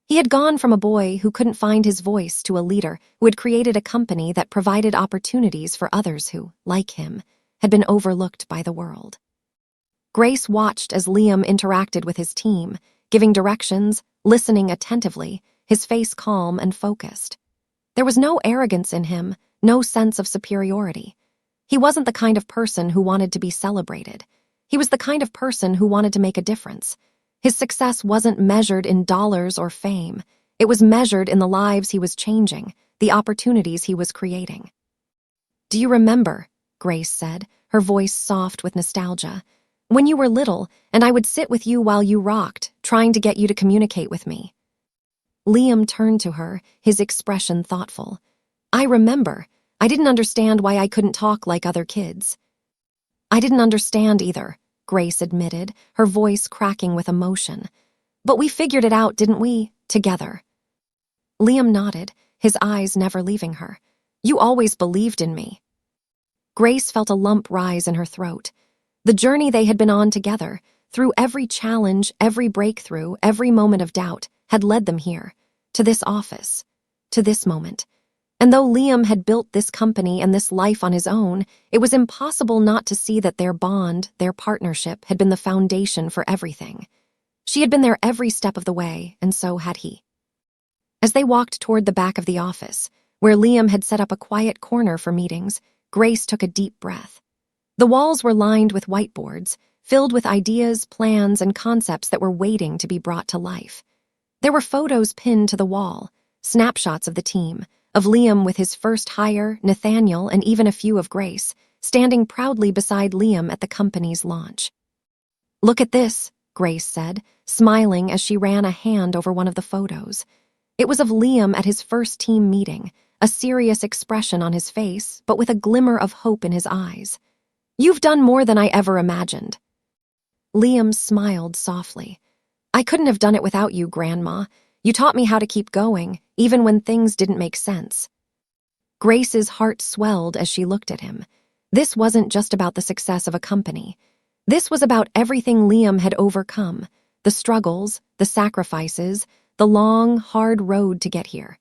He had gone from a boy who couldn't find his voice to a leader who had created a company that provided opportunities for others who, like him, had been overlooked by the world. Grace watched as Liam interacted with his team, giving directions, listening attentively, his face calm and focused. There was no arrogance in him, no sense of superiority. He wasn't the kind of person who wanted to be celebrated. He was the kind of person who wanted to make a difference. His success wasn't measured in dollars or fame. It was measured in the lives he was changing, the opportunities he was creating. "Do you remember," Grace said, her voice soft with nostalgia, "when you were little and I would sit with you while you rocked, trying to get you to communicate with me?" Liam turned to her, his expression thoughtful. "I remember. I didn't understand why I couldn't talk like other kids." "I didn't understand either," Grace admitted, her voice cracking with emotion. "But we figured it out, didn't we? Together." Liam nodded, his eyes never leaving her. "You always believed in me." Grace felt a lump rise in her throat. The journey they had been on together, through every challenge, every breakthrough, every moment of doubt, had led them here, to this office, to this moment. And though Liam had built this company and this life on his own, it was impossible not to see that their bond, their partnership, had been the foundation for everything. She had been there every step of the way, and so had he. As they walked toward the back of the office, where Liam had set up a quiet corner for meetings, Grace took a deep breath. The walls were lined with whiteboards, filled with ideas, plans, and concepts that were waiting to be brought to life. There were photos pinned to the wall, snapshots of the team, of Liam with his first hire, Nathaniel, and even a few of Grace, standing proudly beside Liam at the company's launch. "Look at this," Grace said, smiling as she ran a hand over one of the photos. It was of Liam at his first team meeting, a serious expression on his face, but with a glimmer of hope in his eyes. "You've done more than I ever imagined." Liam smiled softly. "I couldn't have done it without you, Grandma. You taught me how to keep going, even when things didn't make sense." Grace's heart swelled as she looked at him. This wasn't just about the success of a company. This was about everything Liam had overcome, the struggles, the sacrifices, the long, hard road to get here.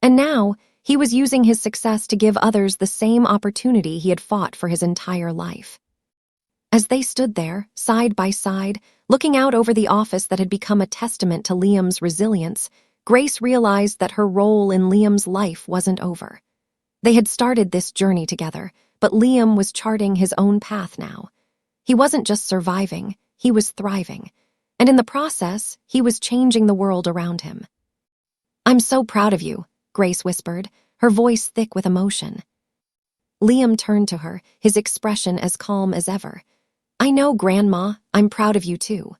And now, he was using his success to give others the same opportunity he had fought for his entire life. As they stood there, side by side, looking out over the office that had become a testament to Liam's resilience, Grace realized that her role in Liam's life wasn't over. They had started this journey together, but Liam was charting his own path now. He wasn't just surviving, he was thriving. And in the process, he was changing the world around him. "I'm so proud of you," Grace whispered, her voice thick with emotion. Liam turned to her, his expression as calm as ever. "I know, Grandma, I'm proud of you too."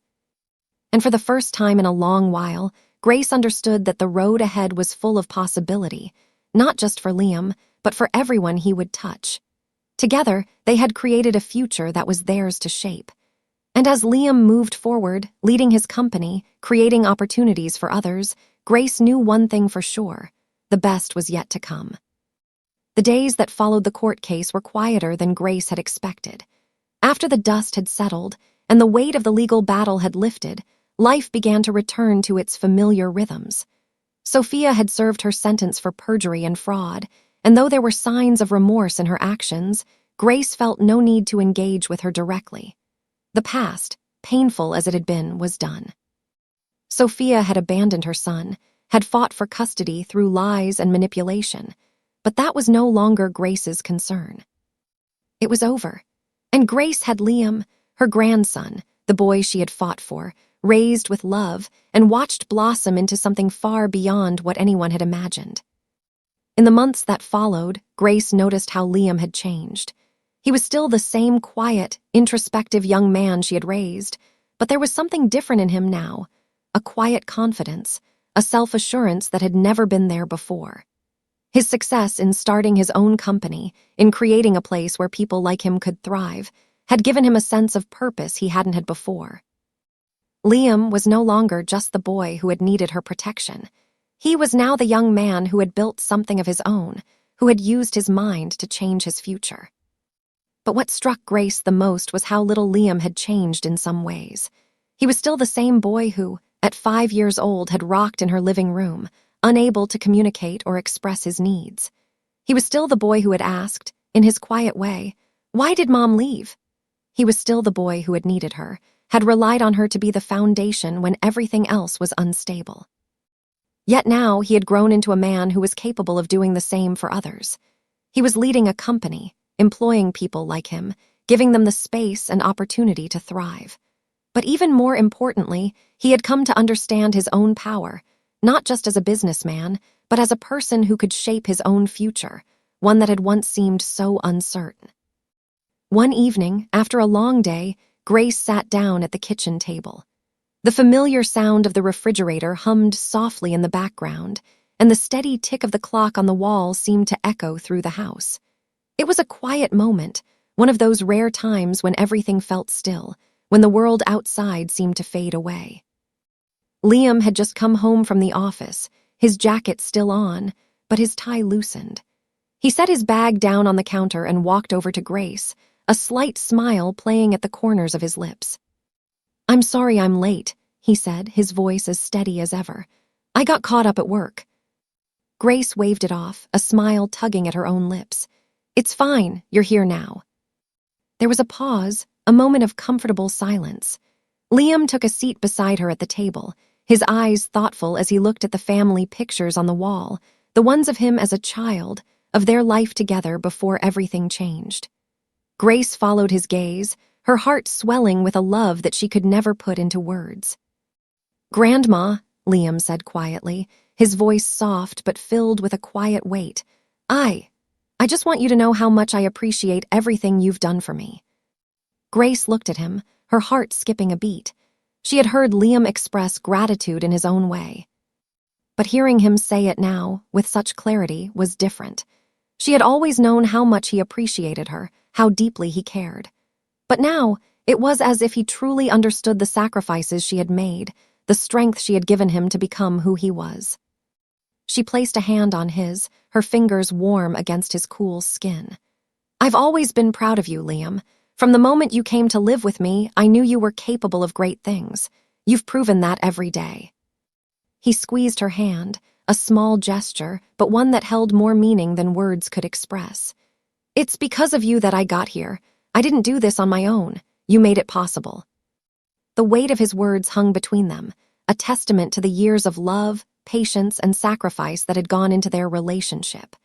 And for the first time in a long while, Grace understood that the road ahead was full of possibility, not just for Liam, but for everyone he would touch. Together, they had created a future that was theirs to shape. And as Liam moved forward, leading his company, creating opportunities for others, Grace knew one thing for sure: the best was yet to come. The days that followed the court case were quieter than Grace had expected. After the dust had settled and the weight of the legal battle had lifted, life began to return to its familiar rhythms. Sophia had served her sentence for perjury and fraud, and though there were signs of remorse in her actions, Grace felt no need to engage with her directly. The past, painful as it had been, was done. Sophia had abandoned her son, had fought for custody through lies and manipulation, but that was no longer Grace's concern. It was over, and Grace had Liam, her grandson, the boy she had fought for, raised with love and watched blossom into something far beyond what anyone had imagined. In the months that followed, Grace noticed how Liam had changed. He was still the same quiet, introspective young man she had raised, but there was something different in him now, a quiet confidence, a self-assurance that had never been there before. His success in starting his own company, in creating a place where people like him could thrive, had given him a sense of purpose he hadn't had before. Liam was no longer just the boy who had needed her protection. He was now the young man who had built something of his own, who had used his mind to change his future. But what struck Grace the most was how little Liam had changed in some ways. He was still the same boy who, at 5 years old, had rocked in her living room, unable to communicate or express his needs. He was still the boy who had asked, in his quiet way, "Why did Mom leave?" He was still the boy who had needed her, had relied on her to be the foundation when everything else was unstable. Yet now he had grown into a man who was capable of doing the same for others. He was leading a company, employing people like him, giving them the space and opportunity to thrive. But even more importantly, he had come to understand his own power, not just as a businessman, but as a person who could shape his own future, one that had once seemed so uncertain. One evening, after a long day, Grace sat down at the kitchen table. The familiar sound of the refrigerator hummed softly in the background, and the steady tick of the clock on the wall seemed to echo through the house. It was a quiet moment, one of those rare times when everything felt still, when the world outside seemed to fade away. Liam had just come home from the office, his jacket still on, but his tie loosened. He set his bag down on the counter and walked over to Grace, a slight smile playing at the corners of his lips. "I'm sorry I'm late," he said, his voice as steady as ever. "I got caught up at work." Grace waved it off, a smile tugging at her own lips. "It's fine, you're here now." There was a pause, a moment of comfortable silence. Liam took a seat beside her at the table, his eyes thoughtful as he looked at the family pictures on the wall, the ones of him as a child, of their life together before everything changed. Grace followed his gaze, her heart swelling with a love that she could never put into words. "Grandma," Liam said quietly, his voice soft but filled with a quiet weight, I just want you to know how much I appreciate everything you've done for me." Grace looked at him, her heart skipping a beat. She had heard Liam express gratitude in his own way. But hearing him say it now, with such clarity, was different. She had always known how much he appreciated her, how deeply he cared. But now, it was as if he truly understood the sacrifices she had made, the strength she had given him to become who he was. She placed a hand on his, her fingers warm against his cool skin. I've always been proud of you, Liam. From the moment you came to live with me, I knew you were capable of great things. You've proven that every day. He squeezed her hand, a small gesture, but one that held more meaning than words could express. It's because of you that I got here. I didn't do this on my own. You made it possible. The weight of his words hung between them, a testament to the years of love, patience, and sacrifice that had gone into their relationship.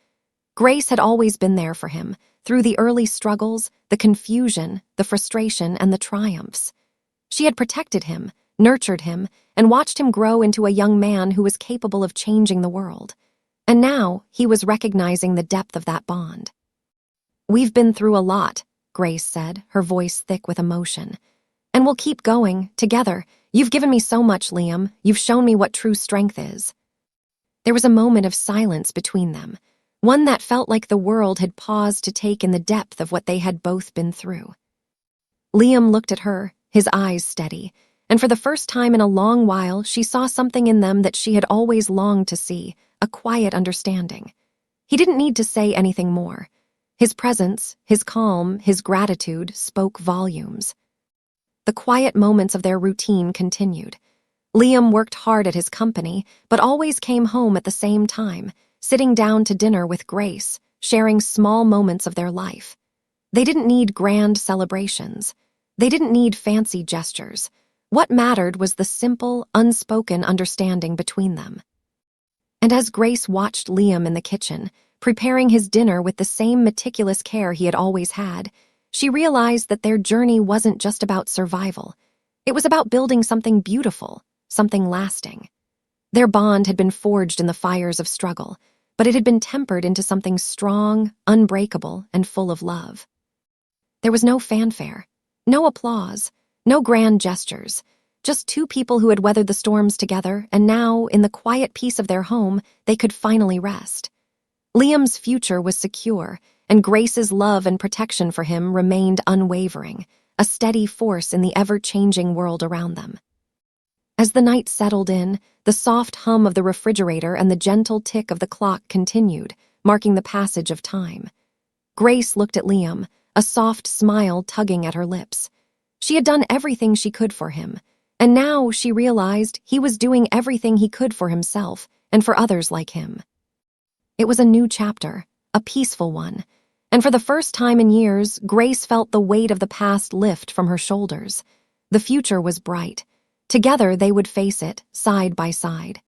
Grace had always been there for him, through the early struggles, the confusion, the frustration, and the triumphs. She had protected him, nurtured him, and watched him grow into a young man who was capable of changing the world. And now he was recognizing the depth of that bond. We've been through a lot, Grace said, her voice thick with emotion. And we'll keep going, together. You've given me so much, Liam. You've shown me what true strength is. There was a moment of silence between them, one that felt like the world had paused to take in the depth of what they had both been through. Liam looked at her, his eyes steady, and for the first time in a long while she saw something in them that she had always longed to see, a quiet understanding. He didn't need to say anything more. His presence, his calm, his gratitude spoke volumes. The quiet moments of their routine continued. Liam worked hard at his company, but always came home at the same time, sitting down to dinner with Grace, sharing small moments of their life. They didn't need grand celebrations. They didn't need fancy gestures. What mattered was the simple, unspoken understanding between them. And as Grace watched Liam in the kitchen, preparing his dinner with the same meticulous care he had always had, she realized that their journey wasn't just about survival. It was about building something beautiful, something lasting. Their bond had been forged in the fires of struggle, but it had been tempered into something strong, unbreakable, and full of love. There was no fanfare, no applause, no grand gestures, just two people who had weathered the storms together, and now, in the quiet peace of their home, they could finally rest. Liam's future was secure, and Grace's love and protection for him remained unwavering, a steady force in the ever-changing world around them. As the night settled in, the soft hum of the refrigerator and the gentle tick of the clock continued, marking the passage of time. Grace looked at Liam, a soft smile tugging at her lips. She had done everything she could for him, and now she realized he was doing everything he could for himself and for others like him. It was a new chapter, a peaceful one, and for the first time in years, Grace felt the weight of the past lift from her shoulders. The future was bright. Together they would face it, side by side.